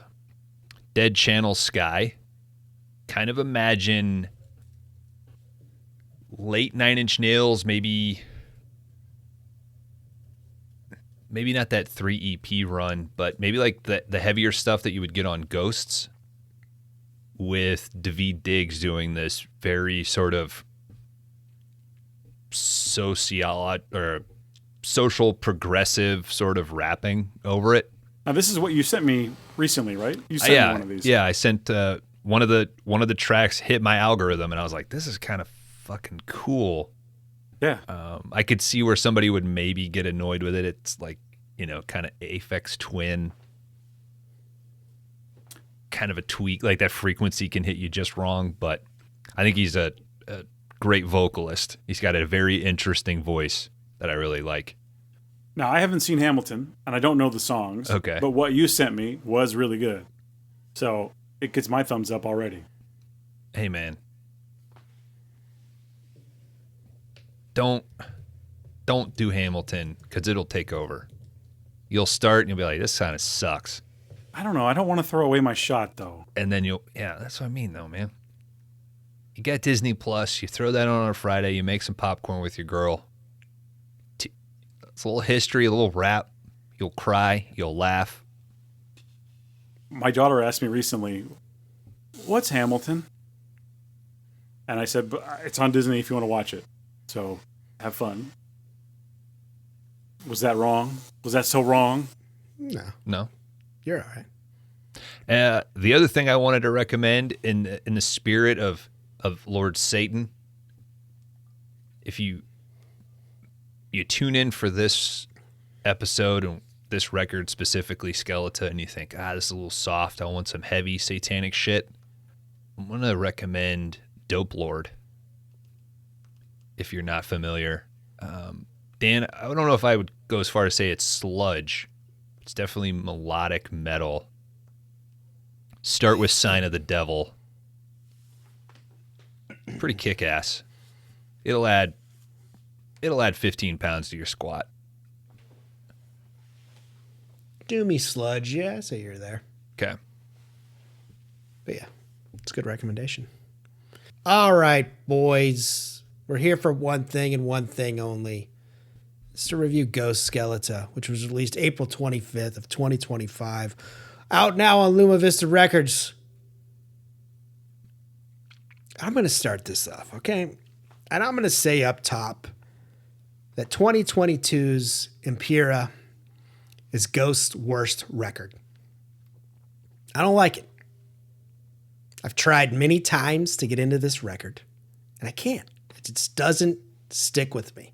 Dead Channel Sky. Kind of imagine late 9 Inch Nails, maybe not that 3 EP run, but maybe like the heavier stuff that you would get on Ghosts, with Daveed Diggs doing this very sort of social progressive sort of rapping over it. Now this is what you sent me recently, right? You sent me one of these. Yeah, I sent one of the tracks hit my algorithm, and I was like, this is kind of fucking cool. Yeah. I could see where somebody would maybe get annoyed with it. It's like, you know, kind of Aphex Twin, kind of a tweak, like that frequency can hit you just wrong, but I think he's a great vocalist. He's got a very interesting voice that I really like. Now, I haven't seen Hamilton, and I don't know the songs. Okay. But what you sent me was really good. So it gets my thumbs up already. Hey, man. Don't do Hamilton, because it'll take over. You'll start and you'll be like, this kind of sucks. I don't know. I don't want to throw away my shot, though. And then that's what I mean, though, man. You got Disney Plus, you throw that on a Friday, you make some popcorn with your girl. It's a little history, a little rap. You'll cry, you'll laugh. My daughter asked me recently, what's Hamilton? And I said, it's on Disney if you want to watch it. So have fun. Was that wrong? Was that so wrong? No. You're all right. The other thing I wanted to recommend in the spirit of Lord Satan, if you tune in for this episode and this record specifically, Skeletá, and you think, this is a little soft, I want some heavy satanic shit, I'm going to recommend Dope Lord, if you're not familiar. Dan, I don't know if I would go as far as say it's sludge, It's definitely melodic metal. Start with Sign of the Devil. Pretty kick-ass. It'll add 15 pounds to your squat. Do me sludge. Yeah, I say you're there. Okay. But yeah, it's a good recommendation. All right, boys. We're here for one thing and one thing only. It's to review Ghost Skeletá, which was released April 25th of 2025. Out now on Luma Vista Records. I'm going to start this off, okay? And I'm going to say up top that 2022's Impera is Ghost's worst record. I don't like it. I've tried many times to get into this record, and I can't. It just doesn't stick with me.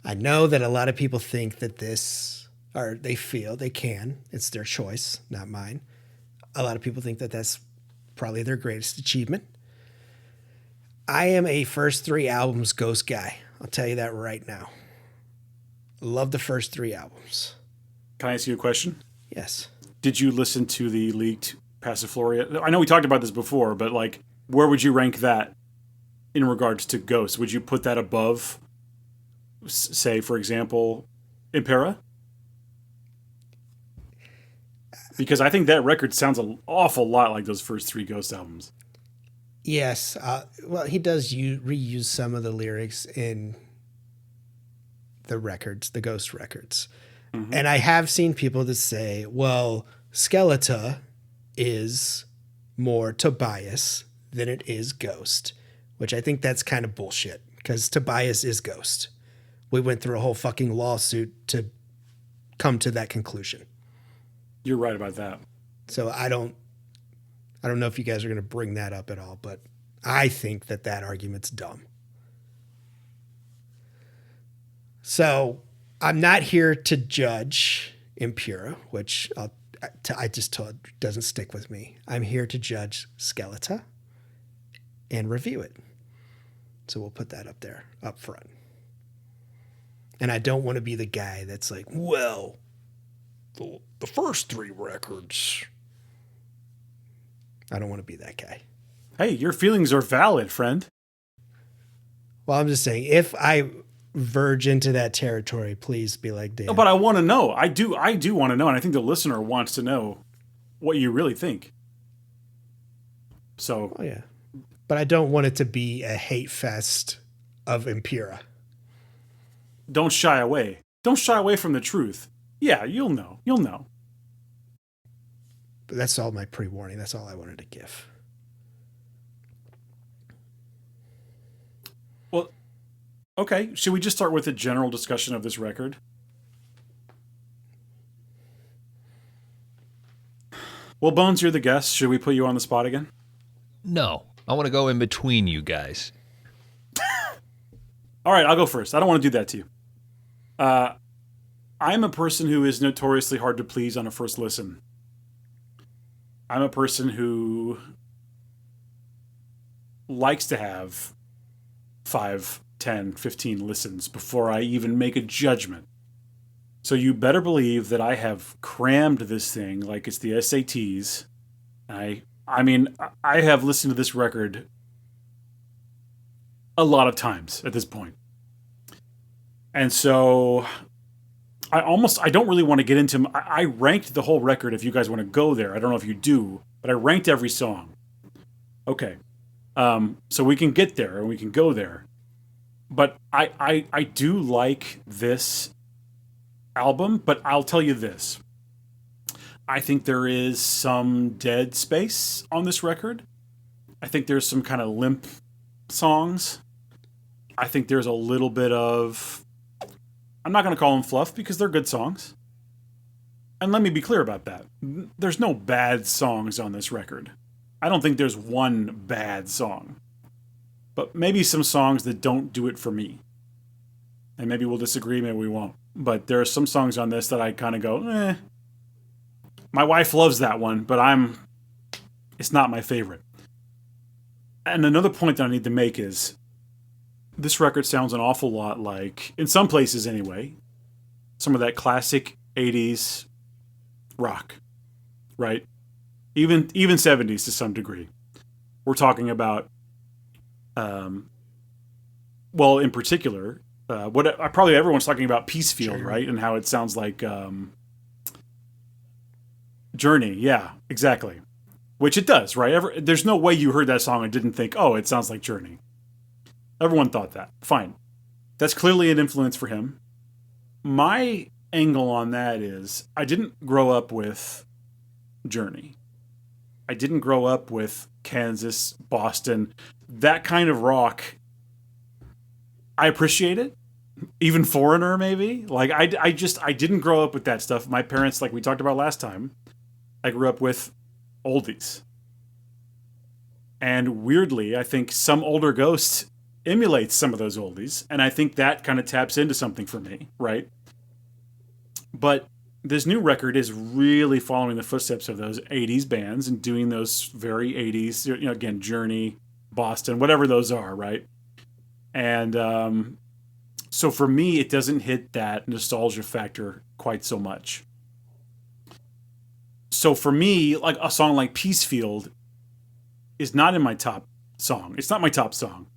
I know that a lot of people think that this, or they feel they can. It's their choice, not mine. A lot of people think that that's probably their greatest achievement. I am a first 3 albums Ghost guy. I'll tell you that right now. Love the first 3 albums. Can I ask you a question? Yes. Did you listen to the leaked Passiflora? I know we talked about this before, but like, where would you rank that in regards to Ghost? Would you put that above, say, for example, Impera? Because I think that record sounds an awful lot like those first 3 Ghost albums. Yes. Well, he does reuse some of the lyrics in the records, the Ghost records. Mm-hmm. And I have seen people that say, well, Skeletá is more Tobias than it is Ghost, which I think that's kind of bullshit because Tobias is Ghost. We went through a whole fucking lawsuit to come to that conclusion. You're right about that. So I don't know if you guys are going to bring that up at all, but I think that argument's dumb. So I'm not here to judge Impera, which I just told doesn't stick with me. I'm here to judge Skeletá and review it. So we'll put that up there, up front. And I don't want to be the guy that's like, well, the first 3 records. I don't want to be that guy. Hey, your feelings are valid, friend. Well, I'm just saying, if I verge into that territory, please be like, Dan. No, but I want to know. I do want to know, and I think the listener wants to know what you really think. So, oh yeah, but I don't want it to be a hate fest of Impera. Don't shy away. Don't shy away from the truth. Yeah, you'll know. You'll know. But that's all my pre-warning. That's all I wanted to give. Well, okay. Should we just start with a general discussion of this record? Well, Bones, you're the guest. Should we put you on the spot again? No. I want to go in between you guys. All right, I'll go first. I don't want to do that to you. I'm a person who is notoriously hard to please on a first listen. I'm a person who likes to have 5, 10, 15 listens before I even make a judgment. So you better believe that I have crammed this thing like it's the SATs. I mean, I have listened to this record a lot of times at this point. And so I don't really want to get into... I ranked the whole record if you guys want to go there. I don't know if you do, but I ranked every song. Okay. So we can get there and we can go there. But I do like this album, but I'll tell you this. I think there is some dead space on this record. I think there's some kind of limp songs. I think there's a little bit of... I'm not going to call them fluff because they're good songs. And let me be clear about that. There's no bad songs on this record. I don't think there's one bad song. But maybe some songs that don't do it for me. And maybe we'll disagree, maybe we won't. But there are some songs on this that I kind of go, eh. My wife loves that one, but it's not my favorite. And another point that I need to make is this record sounds an awful lot like, in some places anyway, some of that classic 80s rock, right? Even 70s to some degree. We're talking about, well, in particular, probably everyone's talking about Peacefield, Journey. right? And how it sounds like Journey. Yeah, exactly. Which it does, right? There's no way you heard that song and didn't think, oh, it sounds like Journey. Everyone thought that. Fine. That's clearly an influence for him. My angle on that is I didn't grow up with Journey. I didn't grow up with Kansas, Boston, that kind of rock. I appreciate it. Even Foreigner, maybe. Like, I didn't grow up with that stuff. My parents, like we talked about last time, I grew up with oldies. And weirdly, I think some older Ghost emulates some of those oldies. And I think that kind of taps into something for me, right? But this new record is really following the footsteps of those 80s bands and doing those very 80s, you know, again, Journey, Boston, whatever those are, right? And so for me, it doesn't hit that nostalgia factor quite so much. So for me, like a song like Peacefield is not in my top song. It's not my top song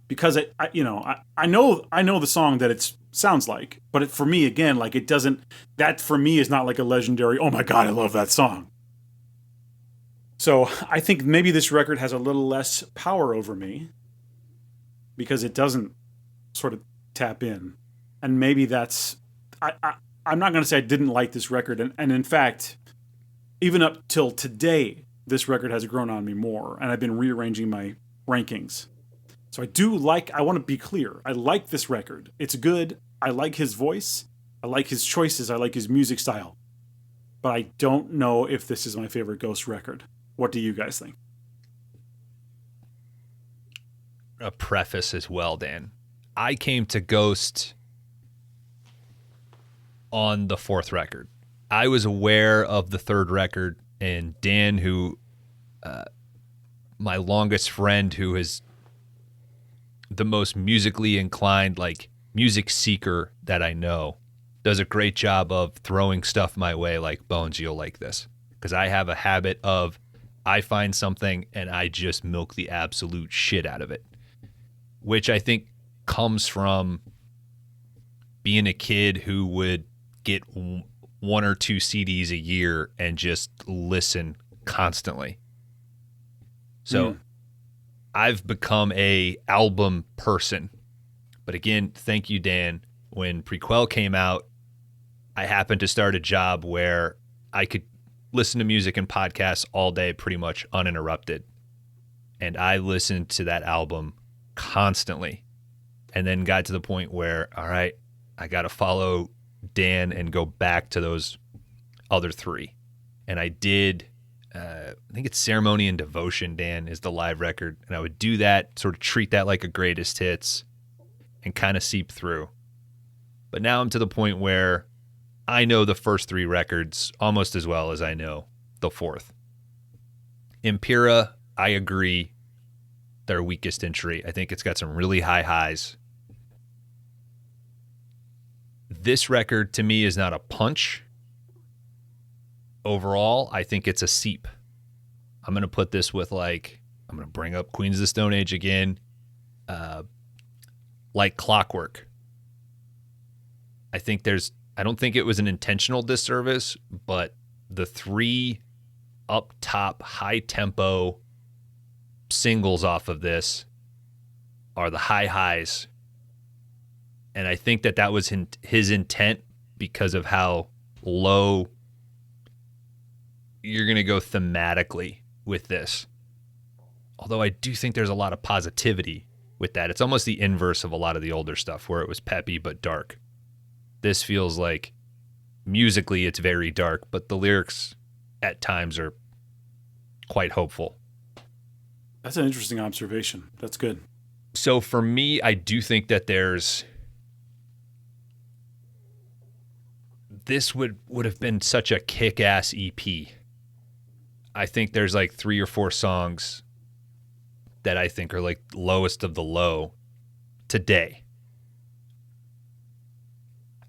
because I know the song that it sounds like, but for me, again, like it doesn't, that for me is not like a legendary, oh my God, I love that song. So I think maybe this record has a little less power over me because it doesn't sort of tap in. And maybe that's, I'm not going to say I didn't like this record. And in fact, even up till today, this record has grown on me more. And I've been rearranging my rankings. So I want to be clear. I like this record. It's good. I like his voice. I like his choices. I like his music style. But I don't know if this is my favorite Ghost record. What do you guys think? A preface as well, Dan. I came to Ghost on the fourth record. I was aware of the third record, and Dan, who, my longest friend, who is the most musically inclined, like music seeker that I know, does a great job of throwing stuff my way like, Bones, you'll like this. Because I have a habit of, I find something and I just milk the absolute shit out of it. Which I think comes from being a kid who would get one or two CDs a year and just listen constantly. So I've become a album person. But again, thank you, Dan. When Prequel came out, I happened to start a job where I could listen to music and podcasts all day pretty much uninterrupted. And I listened to that album constantly. And then got to the point where, all right, I got to follow Dan and go back to those other three. And I did, I think it's Ceremony and Devotion, Dan, is the live record. And I would do that, sort of treat that like a greatest hits and kind of seep through. But now I'm to the point where I know the first three records almost as well as I know the fourth. Impera, I agree, their weakest entry. I think it's got some really high highs. This record, to me, is not a punch. Overall, I think it's a seep. I'm going to put this with, like, I'm going to bring up Queens of the Stone Age again. Like Clockwork. I don't think it was an intentional disservice, but the three up top, high tempo singles off of this are the high highs. And I think that was his intent because of how low you're going to go thematically with this. Although I do think there's a lot of positivity with that. It's almost the inverse of a lot of the older stuff where it was peppy but dark. This feels like musically it's very dark, but the lyrics at times are quite hopeful. That's an interesting observation. That's good. So for me, I do think that this would have been such a kick-ass EP. I think there's like 3 or 4 songs that I think are like lowest of the low today.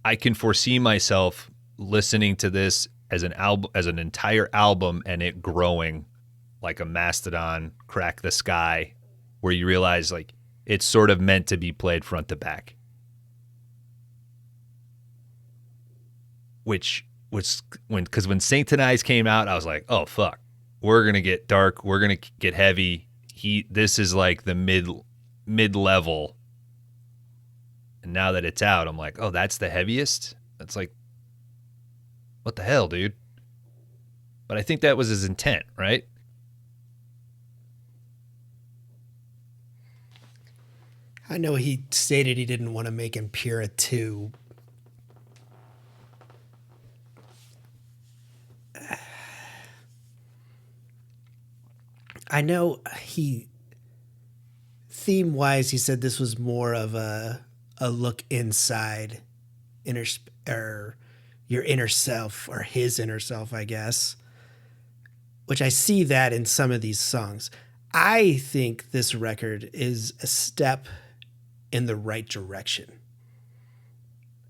I can foresee myself listening to this as an album, as an entire album, and it growing like a mastodon, crack the sky, where you realize like it's sort of meant to be played front to back. Which was when Sanctin' Eyes came out, I was like, oh fuck, we're gonna get dark, we're gonna get heavy. This is like the mid level. And now that it's out, I'm like, oh, that's the heaviest? That's like, what the hell, dude? But I think that was his intent, right? I know he stated he didn't want to make Impera 2. I know theme-wise, he said this was more of a look inside, or your inner self, or his inner self, I guess. Which I see that in some of these songs. I think this record is a step in the right direction.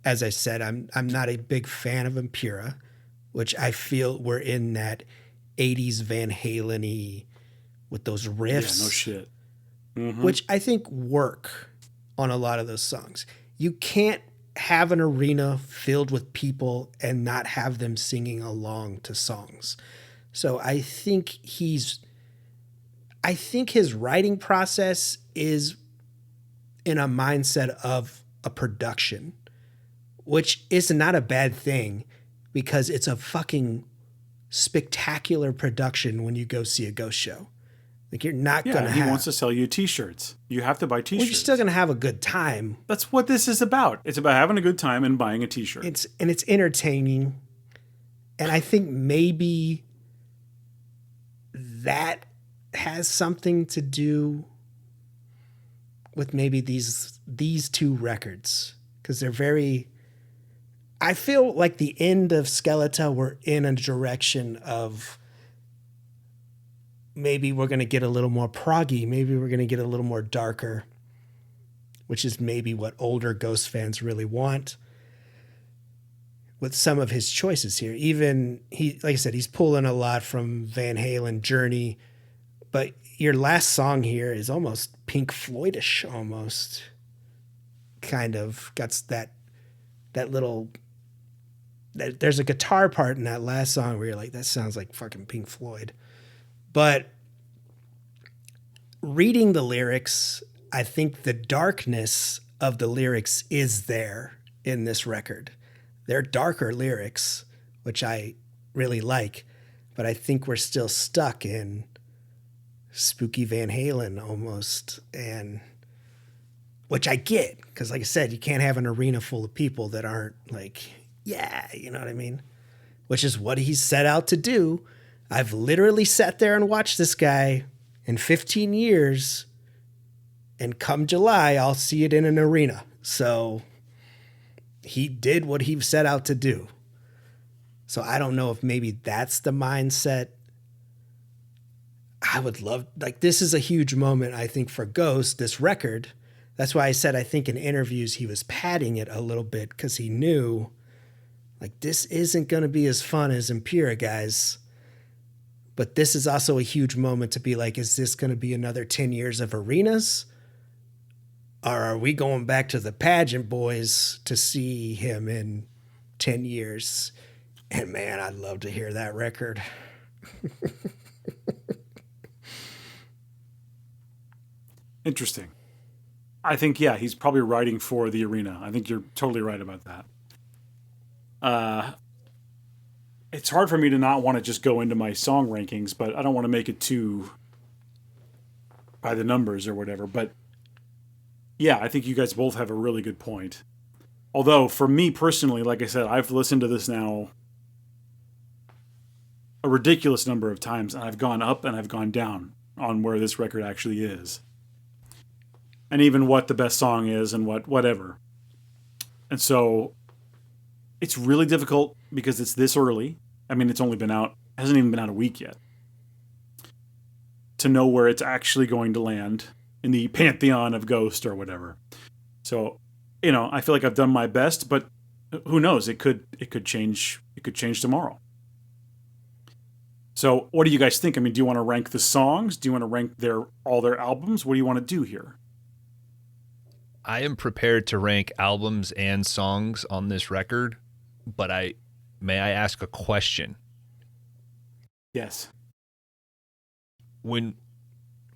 As I said, I'm not a big fan of Impera, which I feel we're in that 80s Van Halen-y with those riffs. Yeah, no shit. Mm-hmm. Which I think work on a lot of those songs. You can't have an arena filled with people and not have them singing along to songs. So I think his writing process is in a mindset of a production, which is not a bad thing because it's a fucking spectacular production when you go see a Ghost show. Like you're not going to he wants to sell you t-shirts. You have to buy t-shirts. Well, you're still going to have a good time. That's what this is about. It's about having a good time and buying a t-shirt. It's entertaining. And I think maybe that has something to do with maybe these two records, because they're very, I feel like the end of Skeletá, we're in a direction of maybe we're going to get a little more proggy, maybe we're going to get a little more darker, which is maybe what older Ghost fans really want with some of his choices here. Even like I said, he's pulling a lot from Van Halen, Journey, but your last song here is almost Pink Floyd-ish, almost. Kind of got that little. There's a guitar part in that last song where you're like, that sounds like fucking Pink Floyd. But reading the lyrics, I think the darkness of the lyrics is there in this record. They're darker lyrics, which I really like, but I think we're still stuck in spooky Van Halen almost, and which I get, because like I said, you can't have an arena full of people that aren't like, yeah, you know what I mean? Which is what he set out to do. I've literally sat there and watched this guy in 15 years, and come July, I'll see it in an arena. So he did what he set out to do. So I don't know if maybe that's the mindset. I would love, like, this is a huge moment, I think, for Ghost, this record. That's why I said I think in interviews he was padding it a little bit, because he knew, like, this isn't going to be as fun as Impera, guys. But this is also a huge moment to be like, is this going to be another 10 years of arenas? Or are we going back to the pageant boys to see him in 10 years? And man, I'd love to hear that record. Interesting. I think, yeah, he's probably writing for the arena. I think you're totally right about that. It's hard for me to not want to just go into my song rankings, but I don't want to make it too by the numbers or whatever. But yeah, I think you guys both have a really good point. Although for me personally, like I said, I've listened to this now a ridiculous number of times, and I've gone up and I've gone down on where this record actually is. And even what the best song is and whatever. And so it's really difficult because it's this early. I mean, it's only been out, hasn't even been out a week yet, to know where it's actually going to land in the pantheon of Ghost or whatever. So, you know, I feel like I've done my best, but Who knows? It could change. It could change tomorrow. So, what do you guys think? I mean, do you want to rank the songs? Do you want to rank all their albums? What do you want to do here? I am prepared to rank albums and songs on this record, but may I ask a question? Yes. When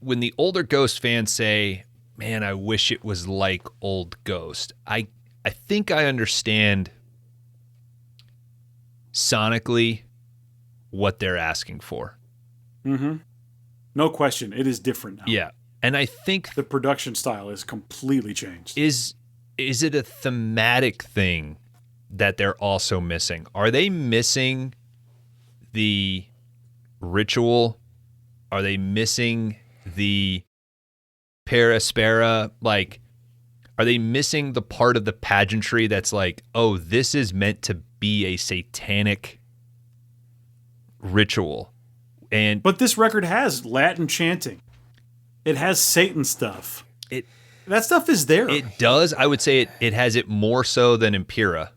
the older Ghost fans say, "Man, I wish it was like old Ghost," I think I understand sonically what they're asking for. Mm-hmm. No question. It is different now. Yeah. And I think the production style is completely changed. Is it a thematic thing that they're also missing? Are they missing the ritual? Are they missing the paraspera? Like, are they missing the part of the pageantry that's like, oh, this is meant to be a satanic ritual? But this record has Latin chanting. It has Satan stuff. That stuff is there. It does. I would say it has it more so than Impera,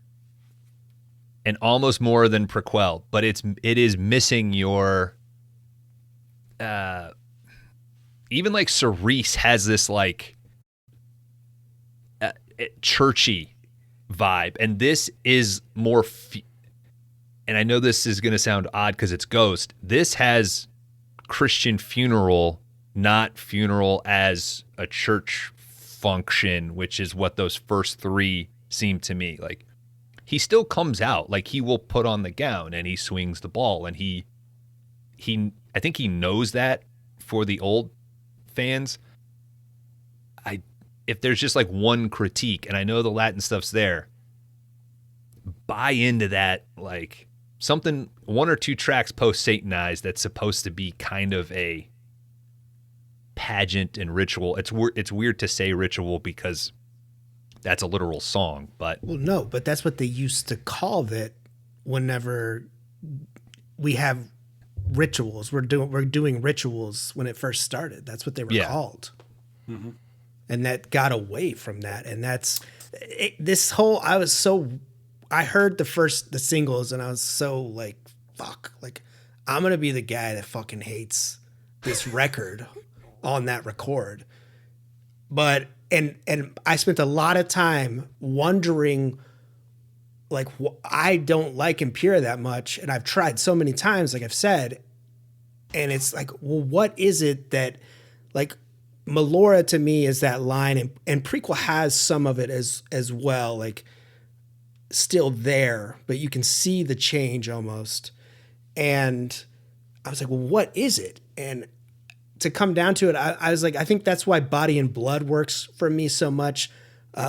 and almost more than Prequel. But it is missing your. Even like Cerise has this like churchy vibe, and this is more. And I know this is going to sound odd because it's Ghost. This has Christian funeral. Not funeral as a church function, which is what those first three seem to me. Like, he still comes out, like he will put on the gown and he swings the ball, and he I think he knows that for the old fans. If there's just like one critique, and I know the Latin stuff's there, buy into that, like something, one or two tracks post Satanized that's supposed to be kind of a pageant and ritual. It's weird to say ritual because that's a literal song, but no, but that's what they used to call it. Whenever we have rituals, we're doing rituals. When it first started, that's what they were called. Mm-hmm. And that got away from that, and that's this whole. I heard the singles, and I was so like, fuck, like I'm gonna be the guy that fucking hates this record on that record. But and I spent a lot of time wondering, like, I don't like Impera that much, and I've tried so many times, like I've said, and it's like, well, what is it that, like, Melora to me is that line, and Prequel has some of it as well, like still there, but you can see the change almost. And I was like, well, what is it? And to come down to it, I was like, I think that's why Body and Blood works for me so much.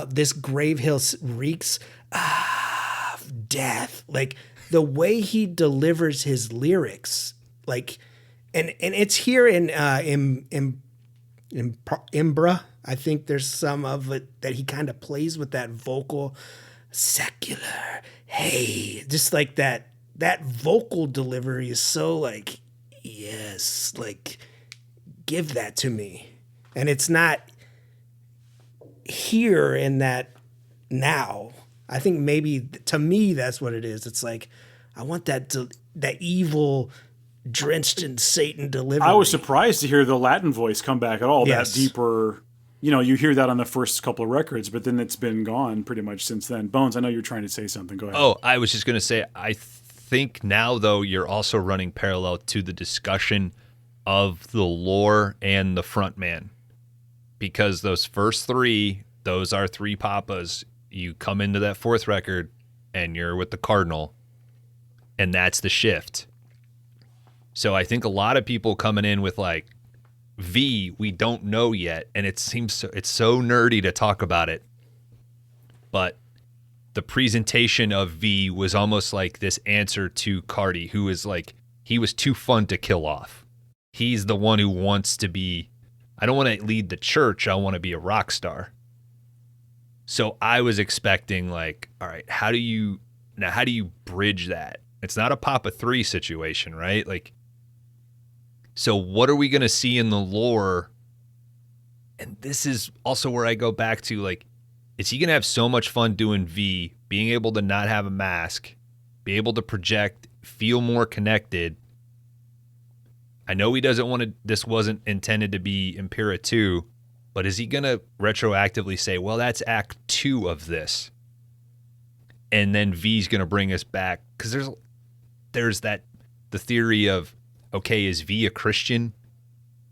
This Grave Hill reeks of death. Like the way he delivers his lyrics, like, and it's here in Imbra. I think there's some of it that he kind of plays with that vocal secular. Hey, just like that vocal delivery is so like, yes, like, give that to me. And it's not here in that now. I think maybe to me that's what it is. It's like, I want that evil, drenched in Satan delivery. I was surprised to hear the Latin voice come back at all. Yes. That deeper, you hear that on the first couple of records, but then it's been gone pretty much since then. Bones, I know you're trying to say something. Go ahead. Oh, I was just going to say, I think now, though, you're also running parallel to the discussion of the lore and the frontman, because those first three, those are three papas. You come into that fourth record and you're with the Cardinal, and that's the shift. So I think a lot of people coming in with like V, we don't know yet, and it's so nerdy to talk about it, but the presentation of V was almost like this answer to Cardi, who is like, he was too fun to kill off. He's the one who wants to be, I don't want to lead the church, I want to be a rock star. So I was expecting like, all right, how do you bridge that? It's not a Papa 3 situation, right? Like, so what are we going to see in the lore? And this is also where I go back to, like, is he going to have so much fun doing V, being able to not have a mask, be able to project, feel more connected. I know he doesn't want to, this wasn't intended to be Impera 2, but is he going to retroactively say, well, that's act 2 of this? And then V's going to bring us back? Because there's that, the theory of, okay, is V a Christian?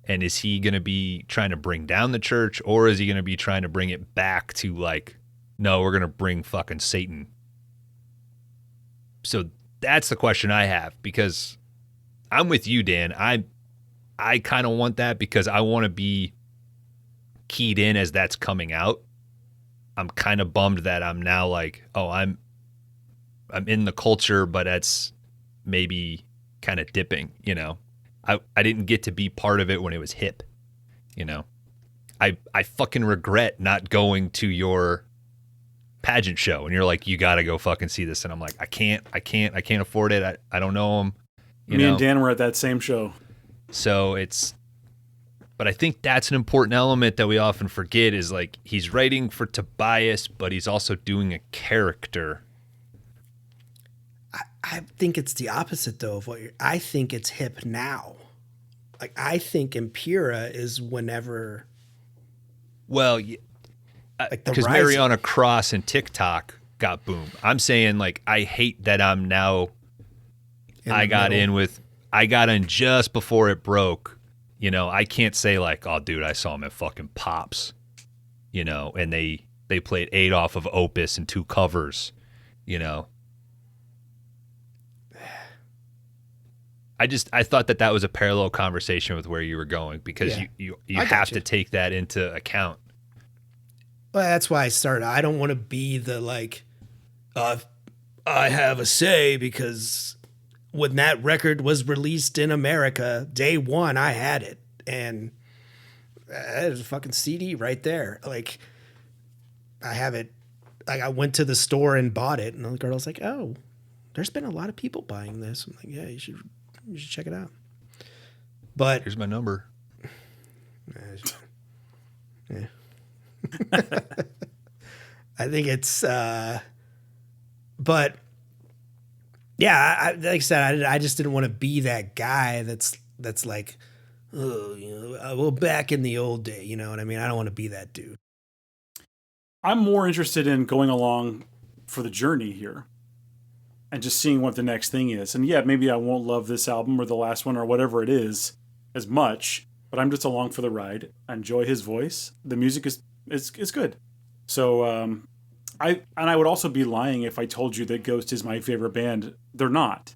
And is he going to be trying to bring down the church? Or is he going to be trying to bring it back to like, no, we're going to bring fucking Satan? So that's the question I have, because I'm with you, Dan. I kind of want that because I want to be keyed in as that's coming out. I'm kind of bummed that I'm now like, oh, I'm in the culture, but that's maybe kind of dipping, you know. I didn't get to be part of it when it was hip, you know. I fucking regret not going to your pageant show, and you're like, you got to go fucking see this, and I'm like, I can't afford it. I don't know him. Me and Dan were at that same show. So but I think that's an important element that we often forget is like he's writing for Tobias, but he's also doing a character. I think it's the opposite though of I think it's hip now. Like I think Impera is whenever. Well, like because Mariana Cross and TikTok got boom. I'm saying like I hate that I'm now. I got in just before it broke. You know, I can't say like, oh, dude, I saw him at fucking Pops. You know, and they played 8 off of Opus and 2 covers. You know. I thought that was a parallel conversation with where you were going, because you have to take that into account. Well, that's why I started. I don't want to be the like, I have a say, because when that record was released in America, day one, I had it. And there's a fucking CD right there. Like, I have it. Like, I went to the store and bought it, and the girl was like, oh, there's been a lot of people buying this. I'm like, yeah, you should check it out. But here's my number. Yeah. I think it's, but yeah, like I said, I just didn't want to be that guy that's like, oh, you know, well, back in the old day, you know what I mean? I don't want to be that dude. I'm more interested in going along for the journey here and just seeing what the next thing is. And yeah, maybe I won't love this album or the last one or whatever it is as much, but I'm just along for the ride. I enjoy his voice. The music is good. So, I would also be lying if I told you that Ghost is my favorite band. They're not.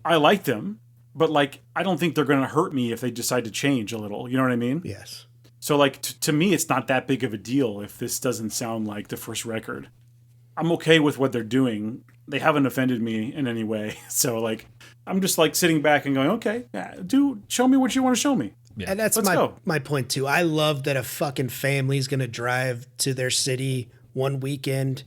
I like them, but like, I don't think they're going to hurt me if they decide to change a little. You know what I mean? Yes. So like, to me, it's not that big of a deal if this doesn't sound like the first record. I'm okay with what they're doing. They haven't offended me in any way. So like, I'm just like sitting back and going, okay, yeah, show me what you want to show me. Yeah. And that's my point too. I love that a fucking family's going to drive to their city one weekend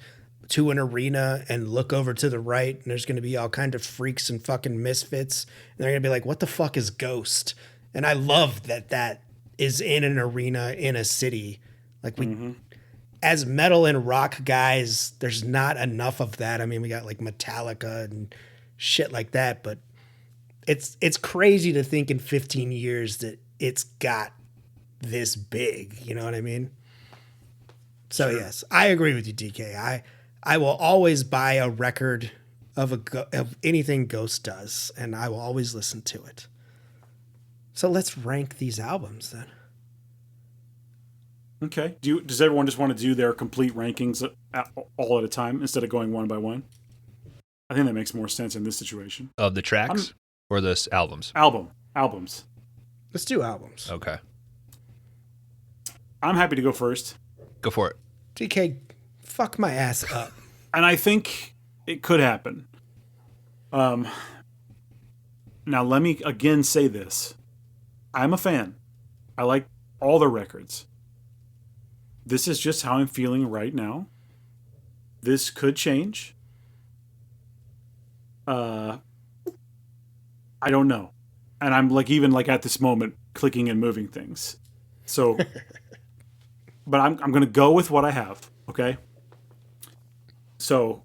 to an arena and look over to the right, and there's going to be all kind of freaks and fucking misfits, and they're going to be like, what the fuck is Ghost? And I love that is in an arena in a city. Like as metal and rock guys, there's not enough of that. I mean, we got like Metallica and shit like that, but it's crazy to think in 15 years that it's got this big, you know what I mean? So sure. Yes, I agree with you, DK. I will always buy a record of anything Ghost does, and I will always listen to it. So let's rank these albums then. Okay. Does everyone just want to do their complete rankings all at a time instead of going one by one? I think that makes more sense in this situation. Of the tracks or the albums? Albums. Let's do albums. Okay. I'm happy to go first. Go for it. DK, fuck my ass up. And I think it could happen. Now let me again say this. I'm a fan. I like all the records. This is just how I'm feeling right now. This could change. I don't know. And I'm like, even like at this moment, clicking and moving things. So, but I'm going to go with what I have. Okay. So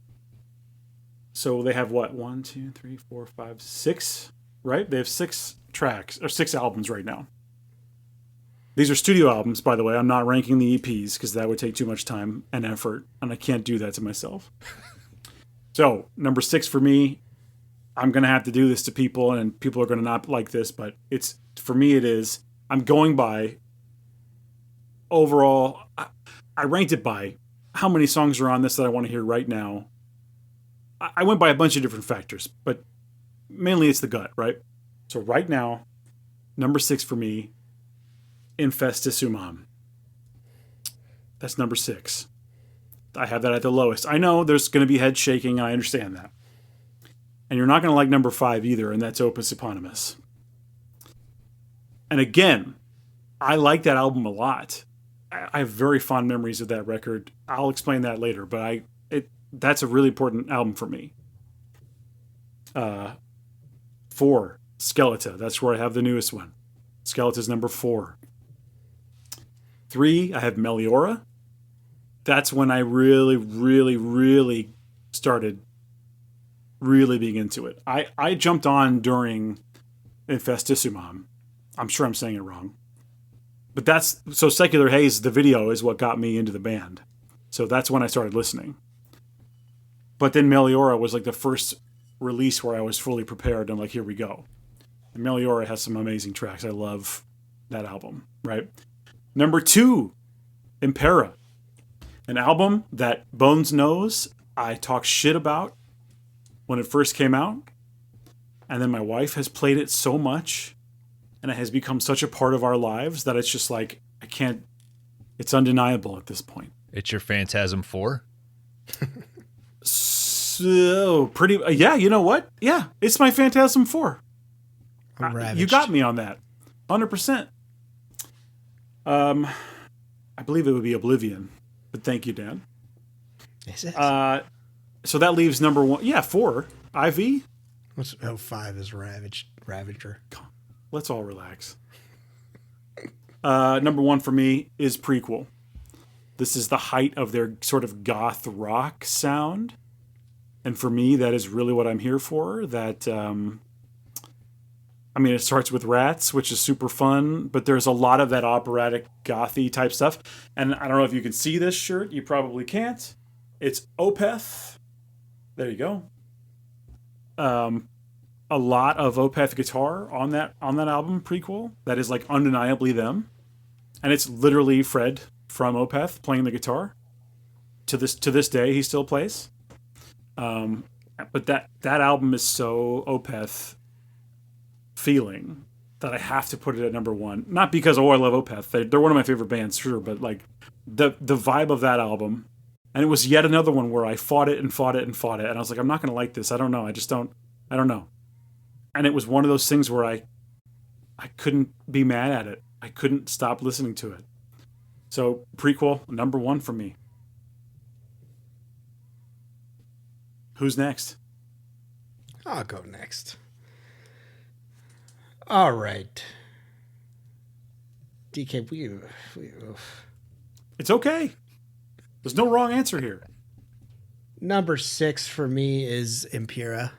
they have what? 1, 2, 3, 4, 5, 6, right? They have 6 tracks or 6 albums right now. These are studio albums, by the way. I'm not ranking the EPs because that would take too much time and effort, and I can't do that to myself. So, number 6 for me, I'm going to have to do this to people, and people are going to not like this, but for me it is, I'm going by overall, I ranked it by how many songs are on this that I want to hear right now. I went by a bunch of different factors, but mainly it's the gut, right? So right now, number 6 for me, Infestus Umam. That's number 6. I have that at the lowest. I know there's going to be head shaking. I understand that. And you're not going to like number 5 either, and that's Opus Eponymous. And again, I like that album a lot. I have very fond memories of that record. I'll explain that later, but that's a really important album for me. 4, Skeletá. That's where I have the newest one. Skeleta's number 4. 3, I have Meliora. That's when I really, really, really started really being into it. I jumped on during Infestus Umam. I'm sure I'm saying it wrong. But so Secular Haze, the video, is what got me into the band. So that's when I started listening. But then Meliora was like the first release where I was fully prepared and like, here we go. And Meliora has some amazing tracks. I love that album, right? Number 2, Impera. An album that Bones knows I talk shit about when it first came out. And then my wife has played it so much, and it has become such a part of our lives that it's just like, it's undeniable at this point. It's your Phantasm 4? So, yeah, you know what? Yeah, it's my Phantasm 4. You got me on that. 100%. I believe it would be Oblivion, but thank you, Dan. Is it? So that leaves number 1. Yeah, 4. IV. 5 is Ravager. Let's all relax. Number 1 for me is Prequel. This is the height of their sort of goth rock sound. And for me, that is really what I'm here for. That, it starts with Rats, which is super fun, but there's a lot of that operatic gothy type stuff. And I don't know if you can see this shirt. You probably can't. It's Opeth. There you go. A lot of Opeth guitar on that album, Prequel. That is like undeniably them. And it's literally Fred from Opeth playing the guitar. To this day, he still plays. But that album is so Opeth feeling that I have to put it at number 1. Not because, I love Opeth. They're one of my favorite bands, sure, but like the vibe of that album. And it was yet another one where I fought it. And I was like, I'm not going to like this. I don't know. I don't know. And it was one of those things where I couldn't be mad at it. I couldn't stop listening to it. So Prequel, number 1 for me. Who's next? I'll go next. All right. DK, It's okay. There's no wrong answer here. Number 6 for me is Impera.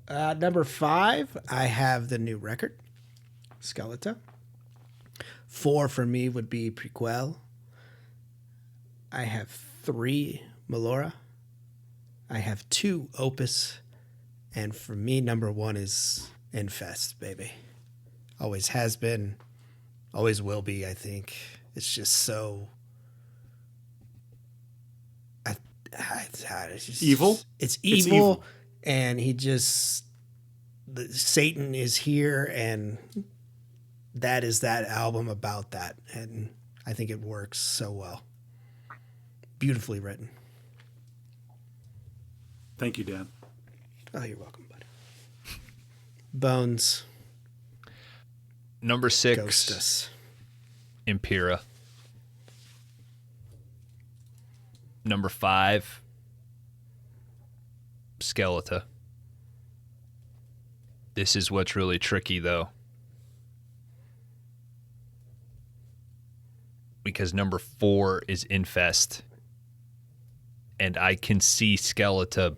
Number 5, I have the new record, Skeletá. 4 for me would be Prequel. I have 3, Meliora. I have 2, Opus. And for me, number 1 is Infest, baby. Always has been. Always will be, I think. It's just so... it's just, evil? It's evil. And Satan is here, and that is that album about that. And I think it works so well. Beautifully written. Thank you, Dan. Oh, you're welcome, bud. Bones. Number 6, Ghost us. Impera. Number 5, Skeletá. This is what's really tricky, though. Because number 4 is Infest. and I can see Skeletá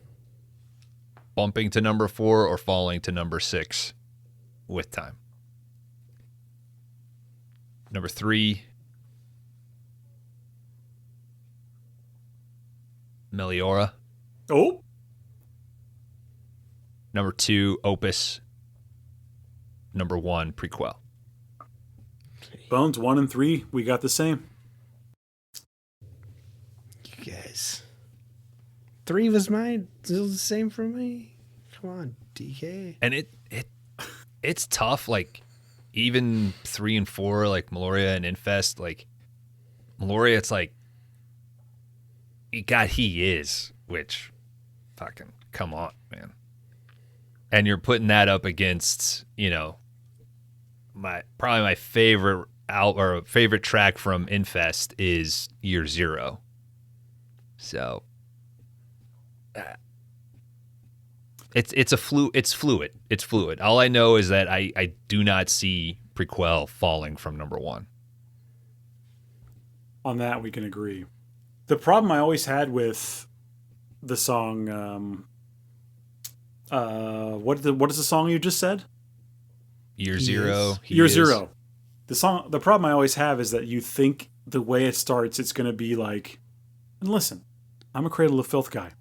bumping to number 4 or falling to number 6 with time. Number 3, Meliora. Oh. Number 2, Opus. Number 1, Prequel. Bones 1 and 3, we got the same. You guys. 3 was mine. Still the same for me. Come on, DK. And it's tough. Like even 3 and 4, like Meloria and Infest. Like Meloria, it's like, God, he is. Which, fucking, come on, man. And you're putting that up against, probably my favorite favorite track from Infest is Year Zero. So it's fluid. It's fluid. All I know is that I do not see Prequel falling from number 1. On that, we can agree. The problem I always had with the song, what is the song you just said? Year Zero. Year Zero. The problem I always have is that you think the way it starts, it's going to be like, and listen, I'm a Cradle of Filth guy.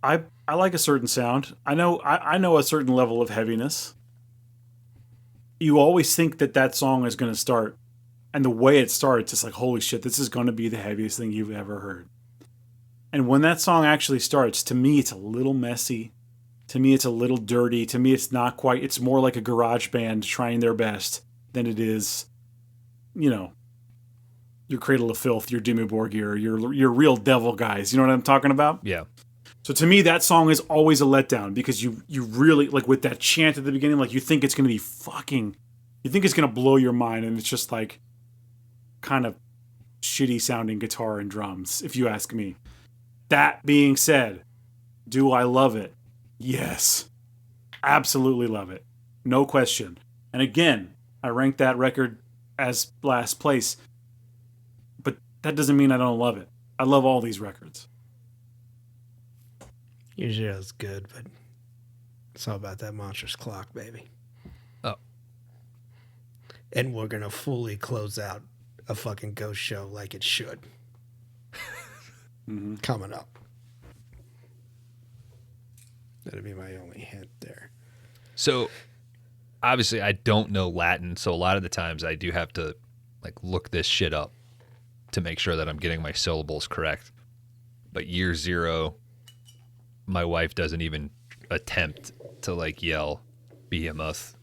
I like a certain sound. I know a certain level of heaviness. You always think that song is going to start, and the way it starts, it's like, holy shit, this is going to be the heaviest thing you've ever heard. And when that song actually starts, to me, it's a little messy. To me, it's a little dirty. To me, it's not quite. It's more like a garage band trying their best than it is, your Cradle of Filth, your Dimmu Borgir, your real devil guys. You know what I'm talking about? Yeah. So to me, that song is always a letdown because you really, like with that chant at the beginning, like you think it's going to be you think it's going to blow your mind, and it's just like kind of shitty sounding guitar and drums, if you ask me. That being said, do I love it? Yes. Absolutely love it. No question. And again, I rank that record as last place. But that doesn't mean I don't love it. I love all these records. Usually it's good, but it's all about that monstrous clock, baby. Oh. And we're going to fully close out a fucking ghost show like it should. Mm-hmm. Coming up. That'd be my only hint there. So, obviously, I don't know Latin, so a lot of the times I do have to look this shit up to make sure that I'm getting my syllables correct. But Year Zero, my wife doesn't even attempt to yell Behemoth,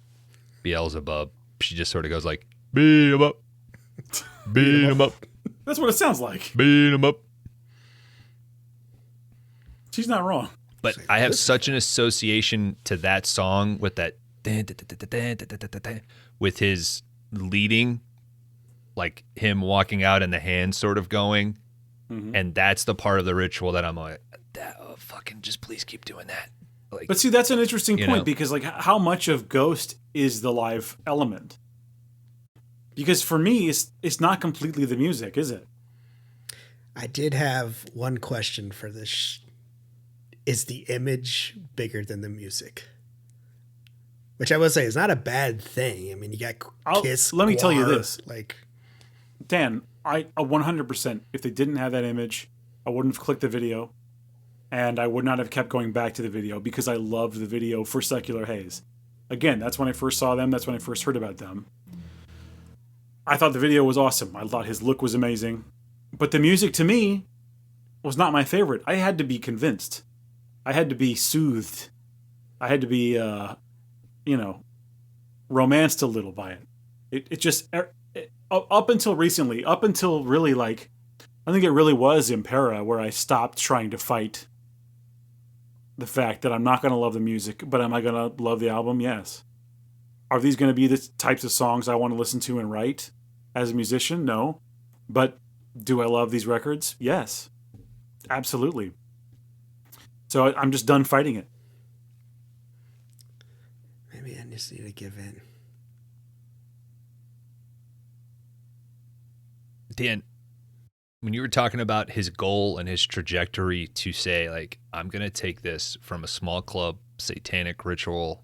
Beelzebub. She just sort of goes like, beat 'em up, beat 'em up. That's what it sounds like. Beat 'em up. She's not wrong. But I have such an association to that song with that with his leading, like him walking out and the hands sort of going. Mm-hmm. And that's the part of the ritual that I'm like, fucking just please keep doing that. But see, that's an interesting point because how much of Ghost is the live element? Because for me, it's not completely the music, is it? I did have one question for this. Is the image bigger than the music? Which I would say is not a bad thing. I mean, you got Kiss. Let me tell you this. Dan, I 100%, if they didn't have that image, I wouldn't have clicked the video. And I would not have kept going back to the video because I loved the video for Secular Haze. Again, that's when I first saw them. That's when I first heard about them. I thought the video was awesome. I thought his look was amazing. But the music, to me, was not my favorite. I had to be convinced. I had to be soothed. I had to be, romanced a little by it. It just, up until recently, up until really I think it really was Impera where I stopped trying to fight the fact that I'm not going to love the music, but am I going to love the album? Yes. Are these going to be the types of songs I want to listen to and write as a musician? No. But do I love these records? Yes. Absolutely. So I'm just done fighting it. Maybe I just need to give in. Dan, when you were talking about his goal and his trajectory to say, like, I'm going to take this from a small club, satanic ritual,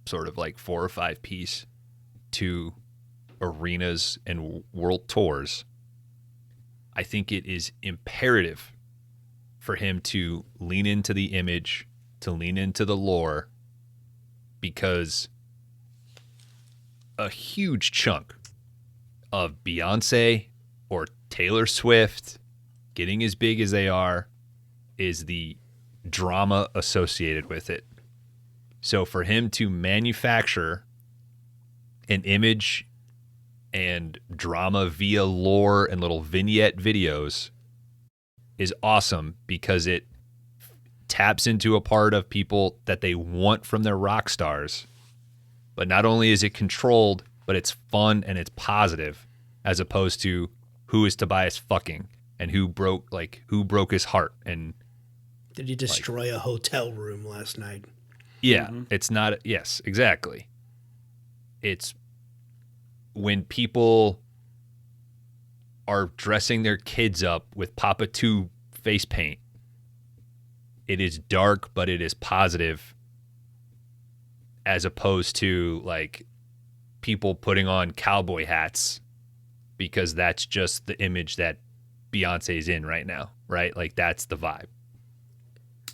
sort of like 4 or 5 piece to arenas and world tours, I think it is imperative for him to lean into the image, to lean into the lore, because a huge chunk of Beyonce or Taylor Swift getting as big as they are is the drama associated with it. So for him to manufacture an image and drama via lore and little vignette videos is awesome, because it taps into a part of people that they want from their rock stars. But not only is it controlled, but it's fun and it's positive, as opposed to who is Tobias fucking and who broke his heart. And did he destroy a hotel room last night? Yeah, It's not. Yes, exactly. It's when people are dressing their kids up with Papa 2 face paint. It is dark, but it is positive, as opposed to like people putting on cowboy hats because that's just the image that Beyonce's in right now, right? Like that's the vibe.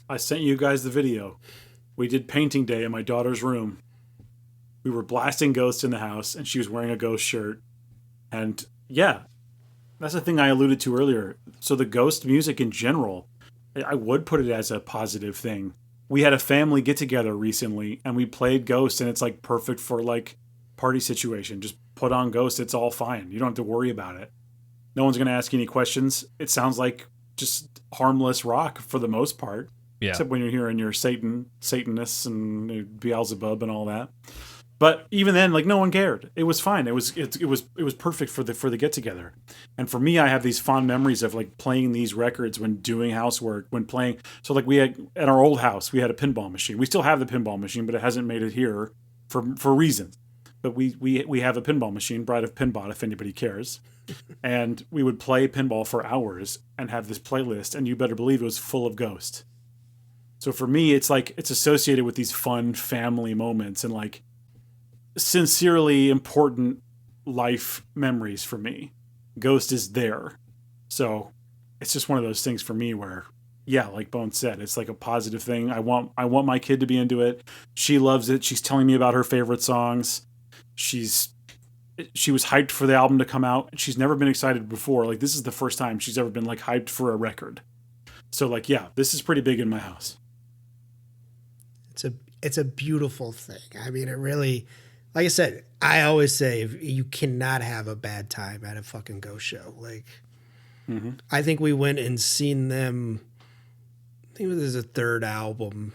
I sent you guys the video. We did painting day in my daughter's room. We were blasting Ghost in the house, and she was wearing a Ghost shirt. And yeah, that's the thing I alluded to earlier. So the Ghost music in general, I would put it as a positive thing. We had a family get together recently, and we played Ghost, and it's like perfect for like party situation. Just put on Ghost, it's all fine. You don't have to worry about it. No one's going to ask you any questions. It sounds like just harmless rock for the most part. Yeah. Except when you're hearing your Satanists and Beelzebub and all that. But even then, like no one cared. It was fine. It was perfect for the get together. And for me, I have these fond memories of like playing these records when doing housework, when playing. So like we had at our old house, we had a pinball machine. We still have the pinball machine, but it hasn't made it here for reasons. But we have a pinball machine, Bride of Pinbot, if anybody cares. And we would play pinball for hours and have this playlist, and you better believe it was full of Ghost. So for me, it's like it's associated with these fun family moments and like sincerely important life memories for me. Ghost is there. So it's just one of those things for me where, yeah, like Bone said, it's like a positive thing. I want my kid to be into it. She loves it. She's telling me about her favorite songs. She was hyped for the album to come out. She's never been excited before. Like this is the first time she's ever been like hyped for a record. So like, yeah, this is pretty big in my house. It's a beautiful thing. I mean, it really, like I said, I always say you cannot have a bad time at a fucking Ghost show. Like, I think we went and seen them. I think it was a third album,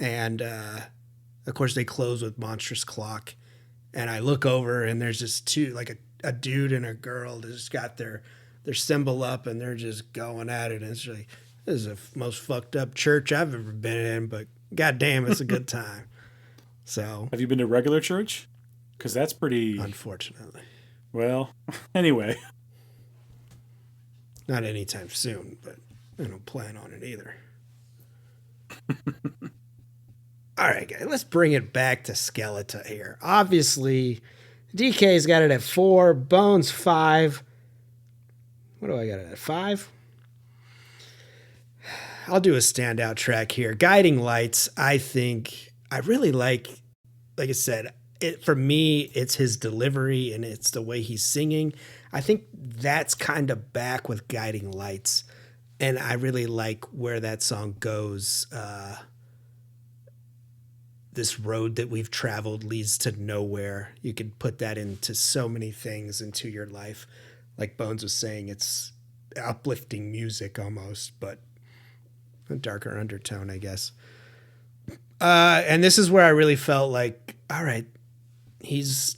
and of course they close with Monstrous Clock. And I look over and there's just two, like a dude and a girl that just got their cymbal up and they're just going at it. And it's like, this is the most fucked up church I've ever been in, but goddamn, it's a good time. So, have you been to regular church? Because that's pretty. Unfortunately. Well, anyway. Not anytime soon, but I don't plan on it either. All right, guys, let's bring it back to Skeletá here. Obviously, DK's got it at 4, Bones 5. What do I got it at? 5? I'll do a standout track here. Guiding Lights, I think I really like I said, for me, it's his delivery and it's the way he's singing. I think that's kind of back with Guiding Lights. And I really like where that song goes. This road that we've traveled leads to nowhere. You could put that into so many things into your life. Like Bones was saying, it's uplifting music almost, but a darker undertone, I guess. And this is where I really felt like, all right, he's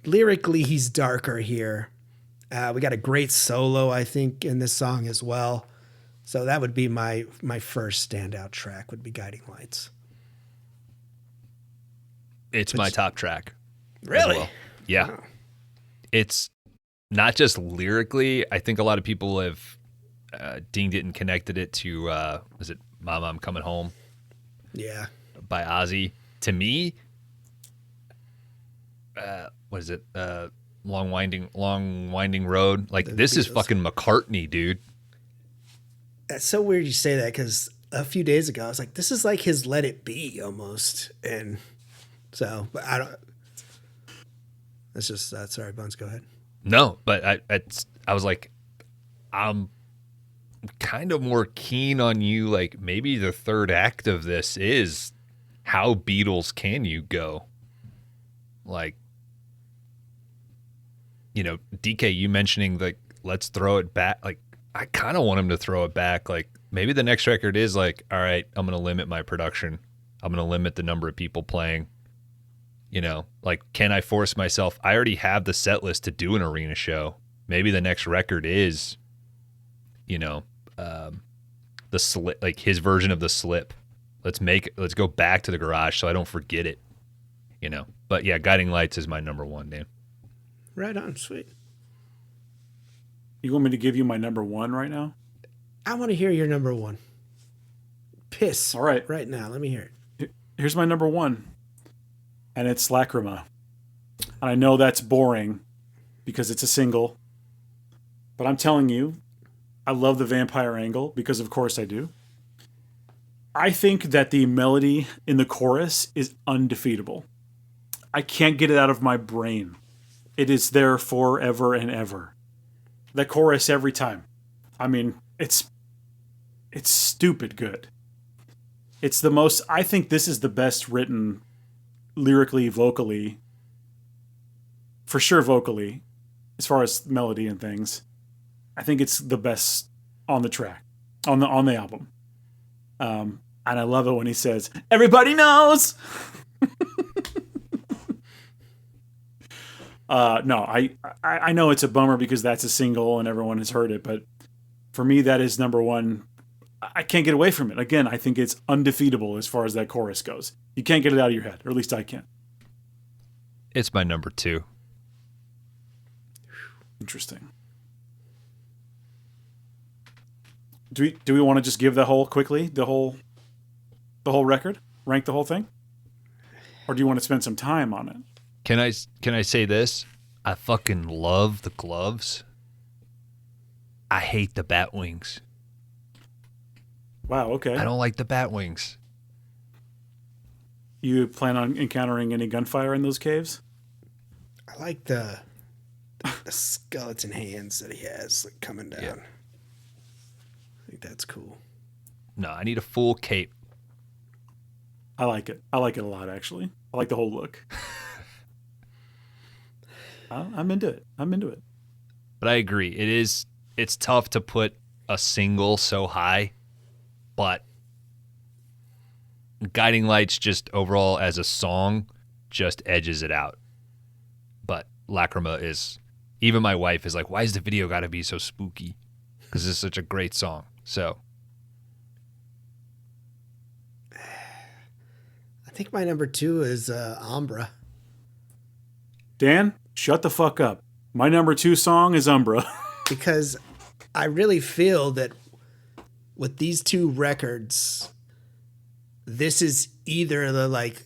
lyrically, he's darker here. We got a great solo, I think, in this song as well. So that would be my first standout track would be Guiding Lights. It's my top track. Really? Well. Yeah. Wow. It's not just lyrically. I think a lot of people have dinged it and connected it to was it Mama I'm Coming Home Yeah. by Ozzy. To me, what is it? Long winding road. Like this is fucking McCartney, dude. That's so weird you say that, because a few days ago I was like, this is like his Let It Be almost. And so, but I don't. That's just sorry, Buns. Go ahead. No, but I was like, I'm kind of more keen on you. Like maybe the third act of this is how Beatles can you go? Like, you know, DK, you mentioning like let's throw it back. Like I kind of want him to throw it back. Like maybe the next record is like, all right, I'm going to limit my production. I'm going to limit the number of people playing. You know, like, can I force myself? I already have the set list to do an arena show. Maybe the next record is, you know, the slip, like his version of the slip. Let's go back to the garage so I don't forget it, you know. But yeah, Guiding Lights is my number one, Dan. Right on. Sweet. You want me to give you my number one right now? I want to hear your number one. Piss. All right. Right now. Let me hear it. Here's my number one. And it's Lacrima. And I know that's boring because it's a single. But I'm telling you, I love the vampire angle because of course I do. I think that the melody in the chorus is undefeatable. I can't get it out of my brain. It is there forever and ever. The chorus every time. I mean, it's stupid good. It's the most, I think this is the best written lyrically, vocally, for sure vocally, as far as melody and things. I think it's the best on the track, on the album. And I love it when he says, "Everybody knows." No, I know it's a bummer because that's a single and everyone has heard it, but for me that is number one. I can't get away from it. Again, I think it's undefeatable as far as that chorus goes. You can't get it out of your head, or at least I can't. It's my number two. Interesting. Do we want to just give the whole record? Rank the whole thing? Or do you want to spend some time on it? Can I say this? I fucking love the gloves. I hate the bat wings. Wow, okay. I don't like the bat wings. You plan on encountering any gunfire in those caves? I like the skeleton hands that he has like coming down. Yeah. I think that's cool. No, I need a full cape. I like it. I like it a lot, actually. I like the whole look. I'm into it. But I agree. It's tough to put a single so high, but Guiding Lights just overall as a song just edges it out. But Lacrima is, even my wife is like, why is the video got to be so spooky? Because it's such a great song. So I think my number two is Umbra. Dan, shut the fuck up. My number two song is Umbra. Because I really feel that with these two records, this is either the like,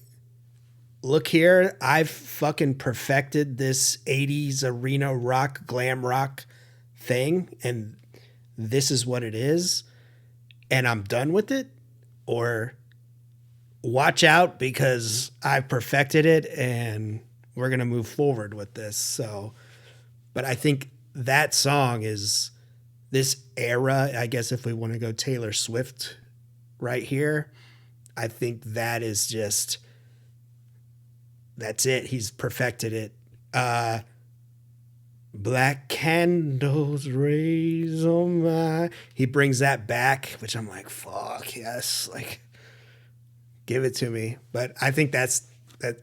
look here, I've fucking perfected this 80s arena rock, glam rock thing, and this is what it is, and I'm done with it, or watch out because I've perfected it and we're going to move forward with this. So, but I think that song is this era, I guess if we want to go Taylor Swift right here, I think that is just, that's it. He's perfected it. Black candles rays on my, he brings that back, which I'm like, fuck yes. Like, give it to me. But I think that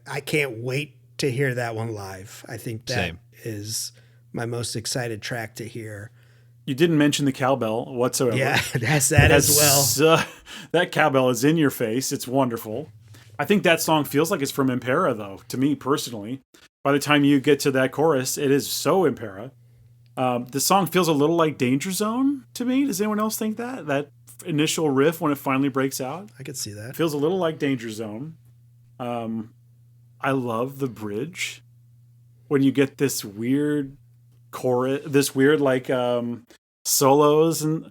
I can't wait to hear that one live. I think that is my most excited track to hear. You didn't mention the cowbell whatsoever. Yeah, that's that as well. That cowbell is in your face. It's wonderful. I think that song feels like it's from Impera, though, to me personally. By the time you get to that chorus, it is so Impera. The song feels a little like Danger Zone to me. Does anyone else think that? That initial riff when it finally breaks out? I could see that. It feels a little like Danger Zone. I love the bridge. When you get this weird chorus, this weird like solos and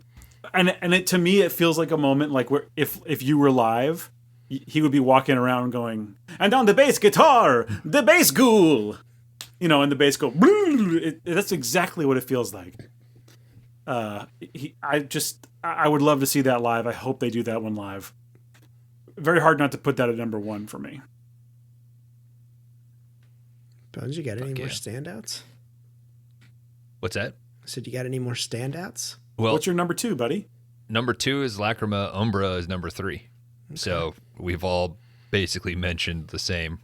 it, to me it feels like a moment like where if you were live, he would be walking around going, and on the bass guitar, the bass ghoul, and the bass go. That's exactly what it feels like. I would love to see that live. I hope they do that one live. Very hard not to put that at number 1 for me. Bones, you got any more standouts? What's that? I said, you got any more standouts? Well, what's your number 2, buddy? Number 2 is Lacrima. Umbra is number 3. Okay. So we've all basically mentioned the same.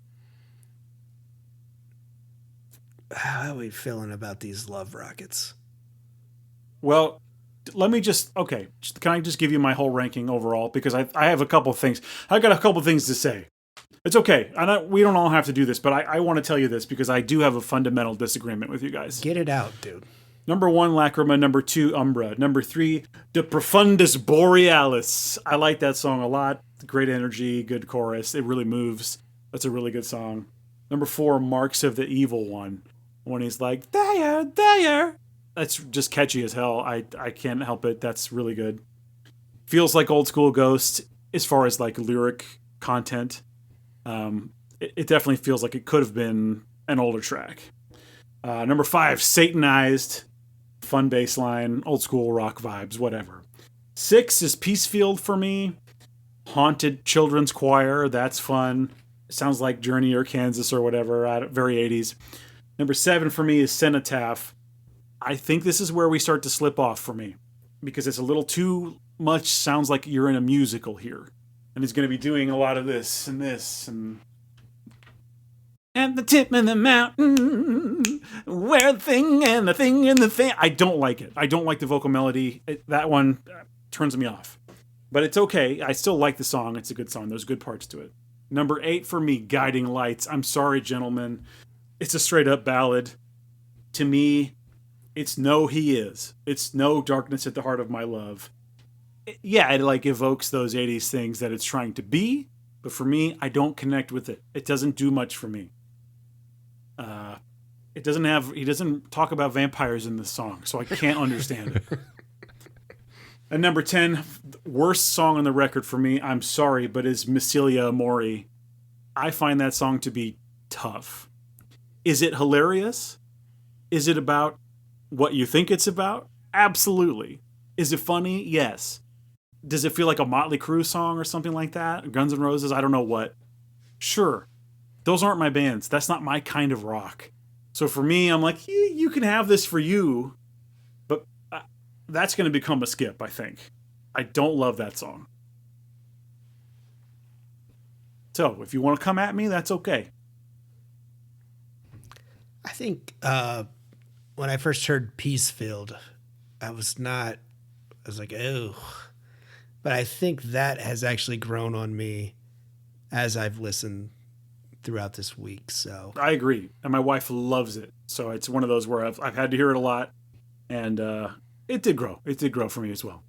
How are we feeling about these love rockets? Well, let me can I just give you my whole ranking overall? Because I have a couple of things. I got a couple of things to say. It's okay. We don't all have to do this, but I want to tell you this because I do have a fundamental disagreement with you guys. Get it out, dude. Number 1, Lacrima. Number 2, Umbra. Number 3, De Profundis Borealis. I like that song a lot. Great energy, good chorus. It really moves. That's a really good song. Number 4, Marks of the Evil One. When he's like, there. That's just catchy as hell. I can't help it. That's really good. Feels like old school Ghost as far as like lyric content. It definitely feels like it could have been an older track. Number 5, Satanized. Fun bass line, old school rock vibes, whatever. 6 is Peacefield for me. Haunted Children's Choir, that's fun. Sounds like Journey or Kansas or whatever, very 80s. Number 7 for me is Cenotaph. I think this is where we start to slip off for me because it's a little too much. Sounds like you're in a musical here. And he's going to be doing a lot of this and the tip of the mountain, where the thing and the thing and the thing. I don't like it. I don't like the vocal melody. That one turns me off. But it's okay. I still like the song. It's a good song. There's good parts to it. Number 8 for me, Guiding Lights. I'm sorry, gentlemen. It's a straight up ballad. To me, it's No He Is. It's no Darkness at the Heart of My Love. It like evokes those 80s things that it's trying to be. But for me, I don't connect with it. It doesn't do much for me. He doesn't talk about vampires in this song, so I can't understand it. And number 10, worst song on the record for me, I'm sorry, but is Missilia Amori. I find that song to be tough. Is it hilarious? Is it about what you think it's about? Absolutely. Is it funny? Yes. Does it feel like a Motley Crue song or something like that? Guns N' Roses? I don't know what. Sure. Those aren't my bands. That's not my kind of rock. So for me, I'm like, you can have this for you, but that's going to become a skip, I think. I don't love that song. So if you want to come at me, that's okay. I think when I first heard Peacefield, I was like, oh. But I think that has actually grown on me as I've listened throughout this week. So I agree. And my wife loves it. So it's one of those where I've had to hear it a lot. And it did grow. It did grow for me as well.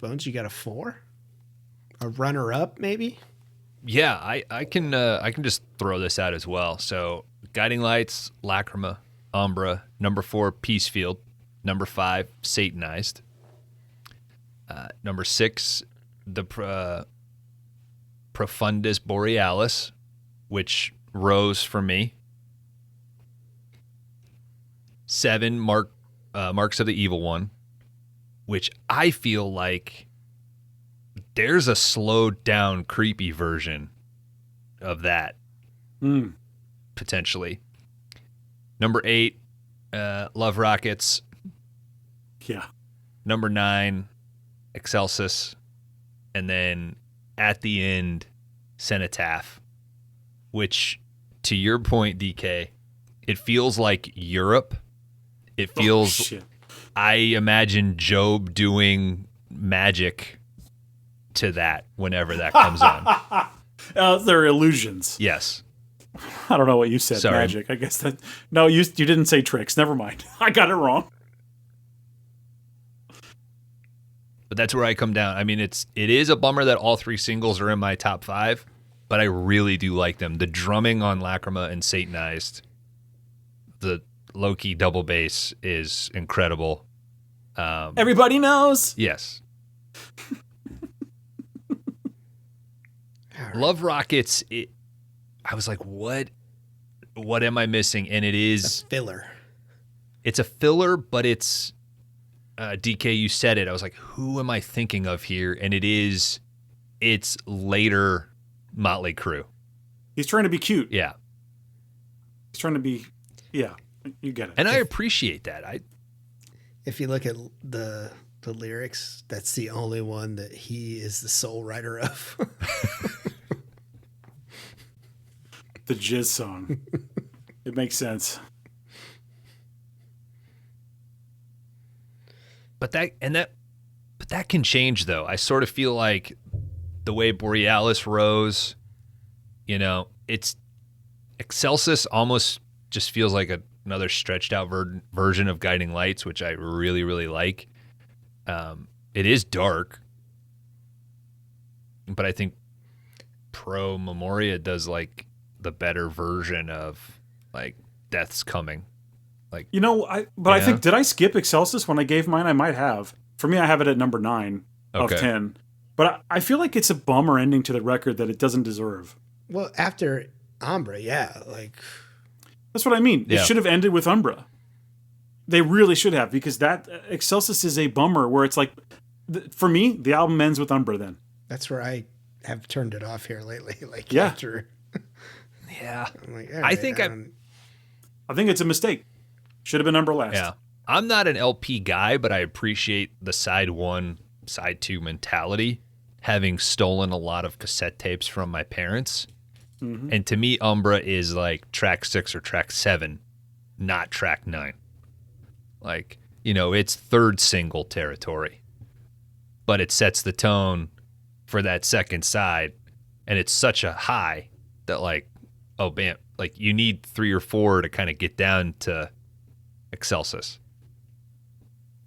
Bones, you got a 4? A runner-up, maybe? Yeah, I can just throw this out as well. So Guiding Lights, Lacrima, Umbra. Number 4, Peacefield. Number 5, Satanized. Number 6, the Profundis Borealis, which rose for me. 7, Marks of the Evil One, which I feel like there's a slowed down, creepy version of that, potentially. Number 8, Love Rockets. Yeah. Number 9, Excelsis. And then at the end, Cenotaph, which, to your point, DK, it feels like Europe. It feels, I imagine Job doing magic to that whenever that comes on. They're illusions. Yes. I don't know what you said. Sorry. Magic. I guess that. No, you didn't say tricks. Never mind. I got it wrong. But that's where I come down. I mean, it is a bummer that all 3 singles are in my top 5, but I really do like them. The drumming on Lacrima and Satanized, the low-key double bass is incredible. Everybody knows. Yes. Love Rockets, I was like, what am I missing? And it is... A filler. It's a filler, but it's... DK, you said it. I was like, who am I thinking of here? And it's later Motley Crue. He's trying to be cute. Yeah. He's trying to be... Yeah, you get it. And I appreciate that. If you look at the lyrics, that's the only one that he is the sole writer of. The Jizz song. It makes sense. But that can change though. I sort of feel like the way Borealis rose, it's Excelsis almost just feels like another stretched out version of Guiding Lights, which I really, really like. It is dark, but I think Pro Memoria does like the better version of like Death's Coming. Like, I think, did I skip Excelsis when I gave mine? I might have. For me, I have it at number 9 of 10. But I feel like it's a bummer ending to the record that it doesn't deserve. Well, after Umbra, yeah, like... That's what I mean. Yeah. It should have ended with Umbra. They really should have, because that Excelsis is a bummer where it's like, for me, the album ends with Umbra then. That's where I have turned it off here lately. Like, yeah. After... Yeah. I'm like, I think it's a mistake. Should have been Umbra last. Yeah. I'm not an LP guy, but I appreciate the side 1, side 2 mentality, having stolen a lot of cassette tapes from my parents. Mm-hmm. And to me, Umbra is like track 6 or track 7, not track 9. Like, it's third single territory. But it sets the tone for that second side. And it's such a high that like, oh, bam, like you need 3 or 4 to kind of get down to Excelsis.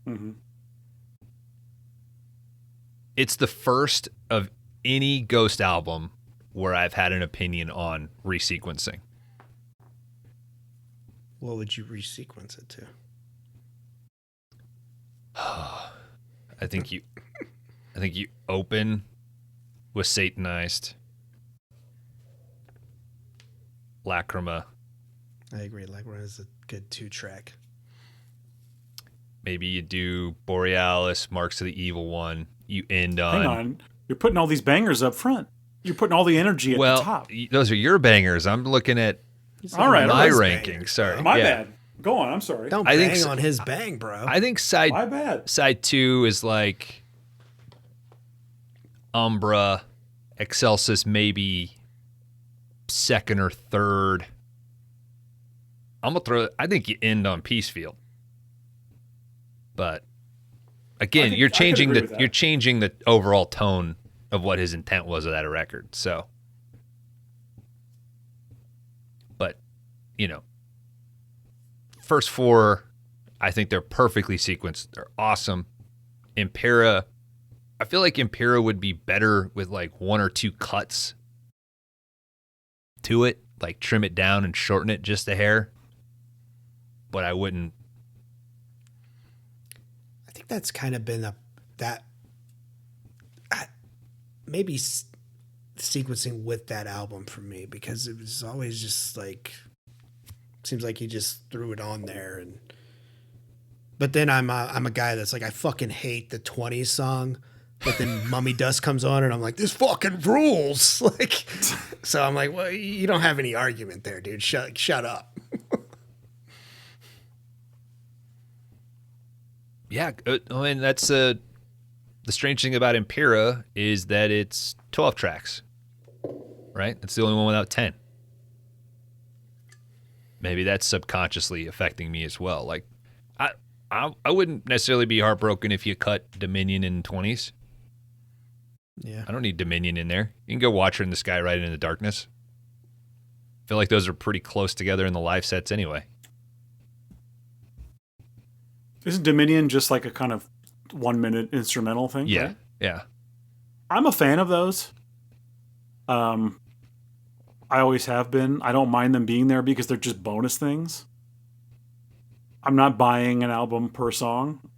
Mm-hmm. It's the first of any Ghost album where I've had an opinion on resequencing. What would you resequence it to? I think you open with Satanized, Lacrima. I agree. Lacrima is a good 2-track. Maybe you do Borealis, Marks of the Evil One. You end on... Hang on. You're putting all these bangers up front. You're putting all the energy at the top. Those are your bangers. I'm looking at my ranking. Sorry. My bad. Go on. I'm sorry. Don't bang on his bang, bro. I think My bad. side 2 is like Umbra, Excelsis maybe second or third. I think you end on Peacefield. But again, you're changing the overall tone of what his intent was of that record. So, but first 4, I think they're perfectly sequenced. They're awesome. Impera, I feel like Impera would be better with like 1 or 2 cuts to it, like trim it down and shorten it just a hair. But I wouldn't. I think that's kind of been maybe sequencing with that album for me, because it was always just like, seems like he just threw it on there. But then I'm a guy that's like, I fucking hate the 20s song, but then Mummy Dust comes on and I'm like, this fucking rules. Like, so I'm like, well, you don't have any argument there, dude. Shut up. Yeah, I mean, that's the strange thing about Impera is that it's 12 tracks, right? It's the only one without 10. Maybe that's subconsciously affecting me as well. Like, I wouldn't necessarily be heartbroken if you cut Dominion in 20s. Yeah, I don't need Dominion in there. You can go Watcher in the Sky right in the Darkness. feel like those are pretty close together in the live sets anyway. Isn't Dominion just like a kind of 1 minute instrumental thing? Yeah, right? yeah. I'm a fan of those. I always have been. I don't mind them being there because they're just bonus things. I'm not buying an album per song.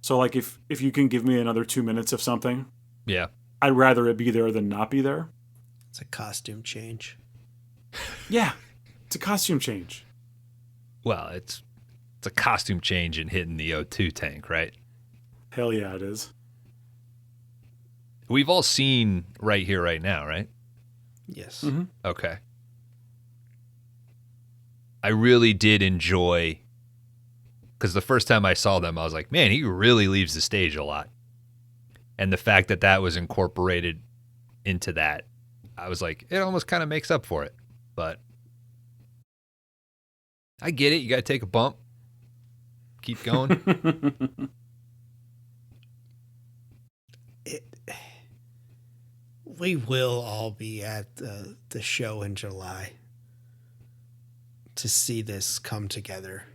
So like if you can give me another 2 minutes of something, Yeah. I'd rather it be there than not be there. It's a costume change. Yeah. It's a costume change. Well, it's a costume change in hitting the O2 tank, right? Hell yeah, it is. We've all seen Right Here, Right Now, right? Yes. Mm-hmm. Okay. I really did enjoy, because the first time I saw them, I was like, man, he really leaves the stage a lot. And the fact that that was incorporated into that, I was like, it almost kind of makes up for it. But I get it. You got to take a bump. Keep going. We will all be at the show in July to see this come together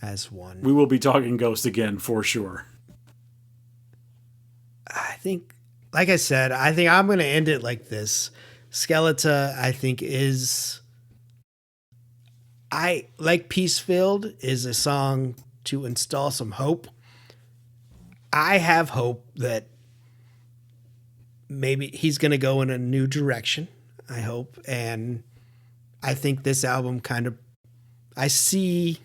as one. We will be talking Ghost again for sure. I think, like I said, I think I'm going to end it like this. Skeletá, I think, like Peacefield, is a song to install some hope. I have hope that maybe he's going to go in a new direction, I hope. And I think this album I see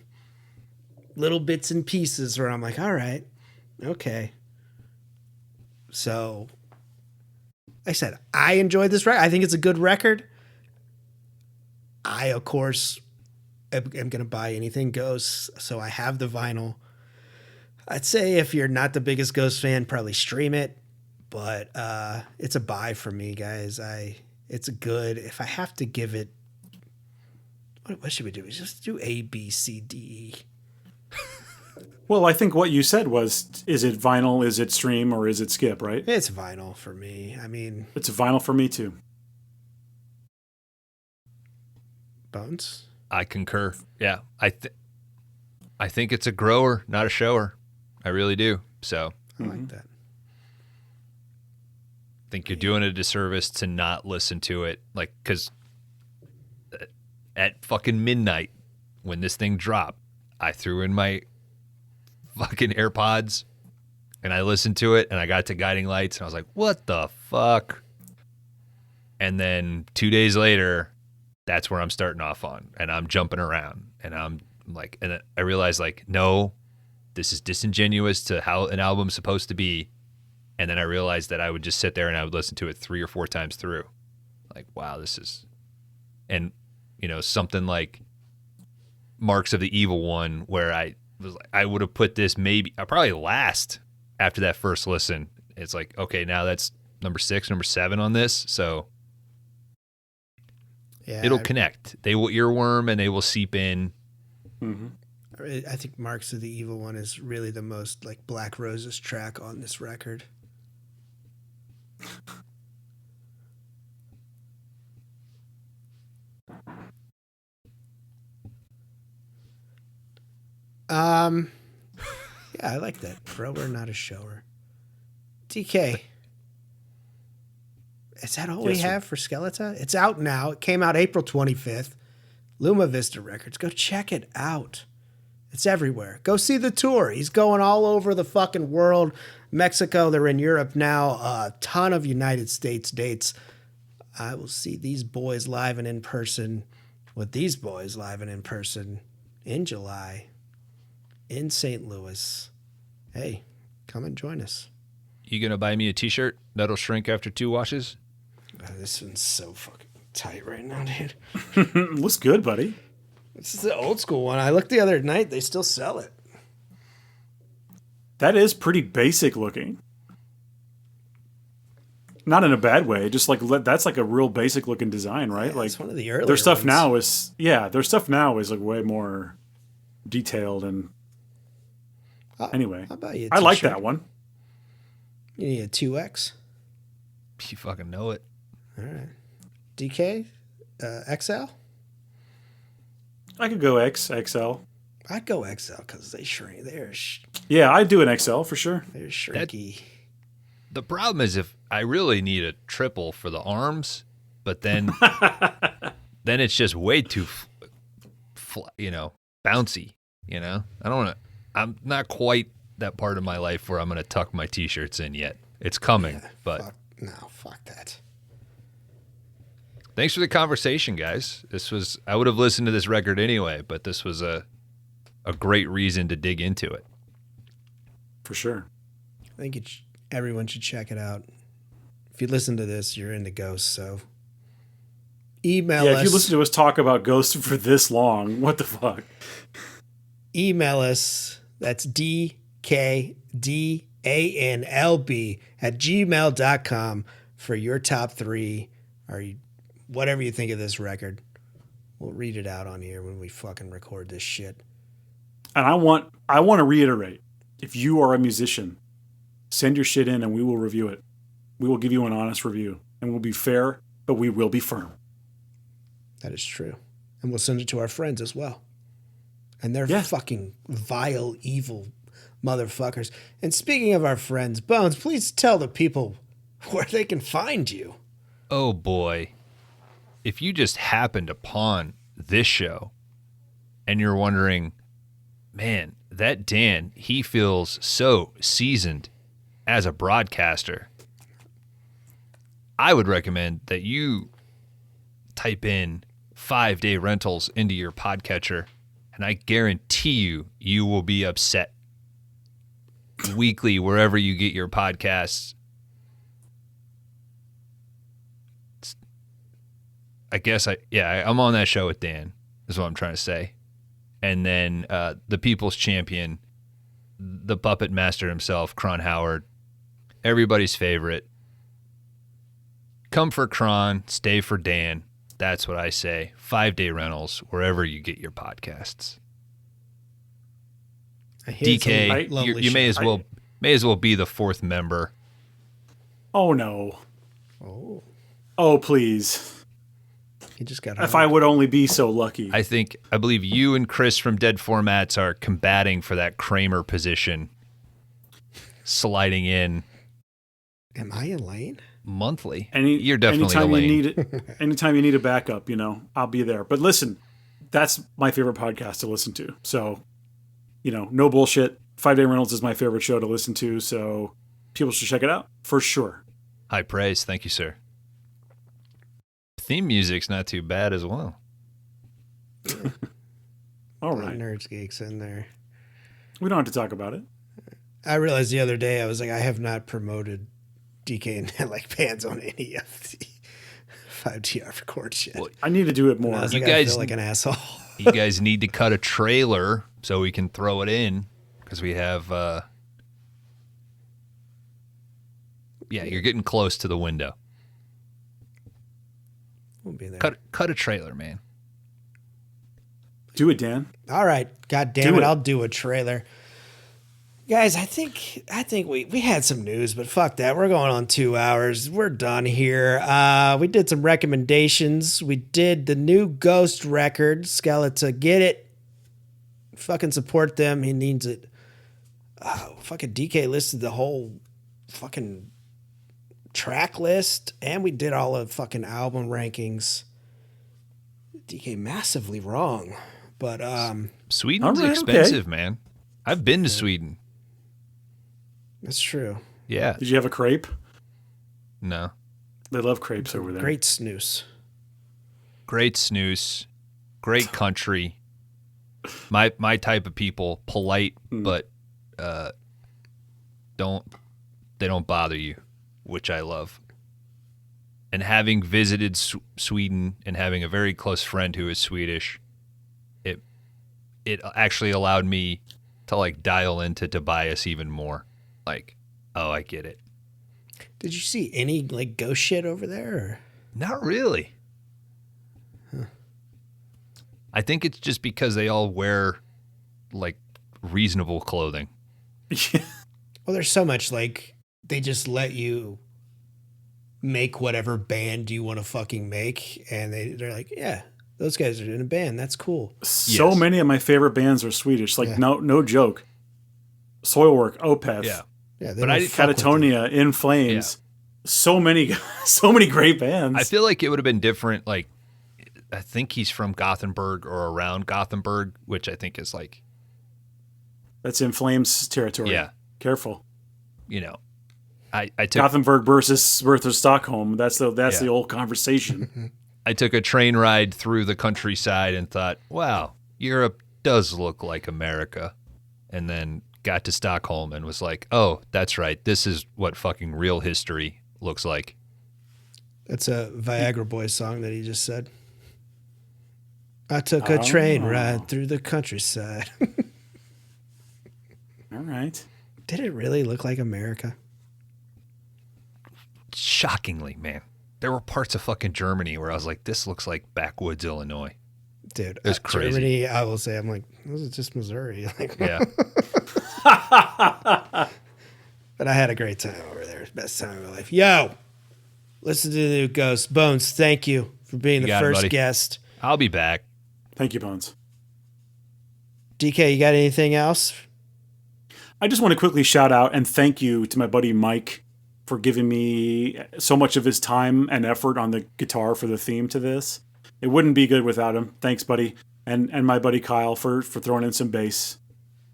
little bits and pieces where I'm like, all right, okay. So, like I said, I enjoyed this record. I think it's a good record. I, of course, am going to buy anything Ghost, so I have the vinyl. I'd say if you're not the biggest Ghost fan, probably stream it, but it's a buy for me, guys. It's a good. If I have to give it, what should we do? Just do A, B, C, D, E. Well, I think what you said was, is it vinyl, is it stream, or is it skip, right? It's vinyl for me. I mean, it's a vinyl for me too. Bones? I concur. Yeah. I think it's a grower, not a shower. I really do. So I like that. I think you're doing a disservice to not listen to it. Like, because at fucking midnight when this thing dropped, I threw in my fucking AirPods and I listened to it and I got to Guiding Lights and I was like, what the fuck? And then 2 days later, that's where I'm starting off on and I'm jumping around and I'm like, and I realized like, no, this is disingenuous to how an album's supposed to be. And then I realized that I would just sit there and I would listen to it 3 or 4 times through. Like, wow, this is, and you know, something like Marks of the Evil One, where I was like, I would have put this maybe, probably last after that first listen. It's like, okay, now that's number 6, number 7 on this. So Yeah, it'll connect. They will earworm and they will seep in. Mm-hmm. I think Marks of the Evil One is really the most like Black Roses track on this record. Yeah, I like that. Grower, not a shower. DK. Is that all we Yes, sir. have for Skeletá? It's out now. It came out April 25th. Luma Vista Records. Go check it out. It's everywhere. Go see the tour. He's going all over the fucking world. Mexico, they're in Europe now. A ton of United States dates. I will see these boys live and in person with these boys live and in person in July in St. Louis. Hey, come and join us. You going to buy me a t-shirt that'll shrink after 2 washes? Oh, this one's so fucking tight right now, dude. Looks good, buddy. This is the old school one. I looked the other night. They still sell it. That is pretty basic looking. Not in a bad way. Just like that's like a real basic looking design, right? Yeah, like it's one of the earlier their stuff ones. now is their stuff now is like way more detailed and anyway. How about you? I like that one. You need a 2X. You fucking know it. All right. DK, XL? I could go XL. I'd go XL because they shrink. Yeah, I'd do an XL for sure. They're shrinky. The problem is if I really need a triple for the arms, but then then it's just way too, bouncy. I don't want to. I'm not quite that part of my life where I'm going to tuck my t-shirts in yet. It's coming, but fuck that. Thanks for the conversation, guys. I would have listened to this record anyway, but this was a great reason to dig into it. For sure. I think everyone should check it out. If you listen to this, you're into Ghosts, so email us. Yeah, if you listen to us talk about Ghosts for this long, what the fuck? Email us. That's dkdanlb@gmail.com for your top 3 or whatever you think of this record. We'll read it out on here when we fucking record this shit. And I want to reiterate, if you are a musician, send your shit in and we will review it. We will give you an honest review. And we'll be fair, but we will be firm. That is true. And we'll send it to our friends as well. And they're fucking vile, evil motherfuckers. And speaking of our friends, Bones, please tell the people where they can find you. Oh boy. If you just happened upon this show and you're wondering, man, that Dan, he feels so seasoned as a broadcaster, I would recommend that you type in 5-day rentals into your podcatcher, and I guarantee you will be upset. Weekly, wherever you get your podcasts. I'm on that show with Dan, is what I'm trying to say. And then the People's Champion, the puppet master himself, Kron Howard, everybody's favorite. Come for Kron, stay for Dan. That's what I say. 5-day rentals, wherever you get your podcasts. DK, you may as well be the 4th member. Oh no. Oh please. He just got If I would only be so lucky. I believe you and Chris from Dead Formats are combating for that Kramer position. Sliding in. Am I in lane? Monthly. You're definitely anytime you need a backup, I'll be there. But listen, that's my favorite podcast to listen to. So, no bullshit. 5-Day Rentals is my favorite show to listen to. So people should check it out for sure. High praise. Thank you, sir. Theme music's not too bad as well. All right. Nerds Geeks in there. We don't have to talk about it. I realized the other day, I was like, I have not promoted DK and like bands on any of the 5DR records yet. Well, I need to do it more. I was like, I feel like an asshole. You guys need to cut a trailer so we can throw it in, because we have you're getting close to the window. We'll be there. Cut a trailer, man. Do it, Dan. All right. God damn it. I'll do a trailer. Guys, I think we had some news, but fuck that. We're going on 2 hours. We're done here. We did some recommendations. We did the new Ghost record, Skeletá. Get it. Fucking support them. He needs it. Fucking DK listed the whole fucking track list, and we did all of fucking album rankings. DK massively wrong, but Sweden's expensive, man. I've been to Sweden. That's true. Yeah. Did you have a crepe? No. They love crepes over there. Great snooze. Great snooze. Great country. My type of people, polite, but they don't bother you, which I love. And having visited Sweden and having a very close friend who is Swedish, it actually allowed me to like dial into Tobias even more. Like, oh, I get it. Did you see any like ghost shit over there? Or? Not really. Huh. I think it's just because they all wear like reasonable clothing. Well, there's so much like they just let you make whatever band you want to fucking make. And they're like, yeah, those guys are in a band. That's cool. So many of my favorite bands are Swedish. Like, no joke. Soilwork, Opeth. Yeah. Yeah, But I Catatonia, In Flames. Yeah. So many great bands. I feel like it would have been different. Like, I think he's from Gothenburg or around Gothenburg, which I think is like, that's In Flames territory. Yeah. Careful. You know, I took Gothenburg versus Stockholm. That's the old conversation. I took a train ride through the countryside and thought, wow, Europe does look like America. And then got to Stockholm and was like, oh, that's right. This is what fucking real history looks like. That's a Viagra Boys song that he just said. I took a train ride through the countryside. All right. Did it really look like America? Shockingly, man. There were parts of fucking Germany where I was like, this looks like backwoods Illinois. Dude, it was crazy. Germany, I will say, I'm like, this is just Missouri. Like, yeah. But I had a great time over there. Best time of my life. Yo, listen to the new Ghost. Bones, thank you for being the first guest. I'll be back. Thank you, Bones. DK, you got anything else? I just want to quickly shout out and thank you to my buddy Mike for giving me so much of his time and effort on the guitar for the theme to this. It wouldn't be good without him. Thanks, buddy. And my buddy Kyle for throwing in some bass.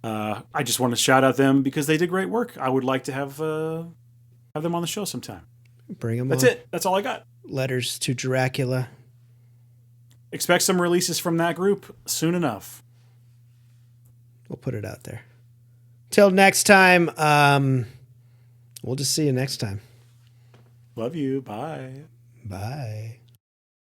I just want to shout out them because they did great work. I would like to have them on the show sometime. Bring them That's on. it. That's all I got. Letters to Dracula. Expect some releases from that group soon enough. We'll put it out there. Till next time, we'll just see you next time. Love you. Bye. Bye.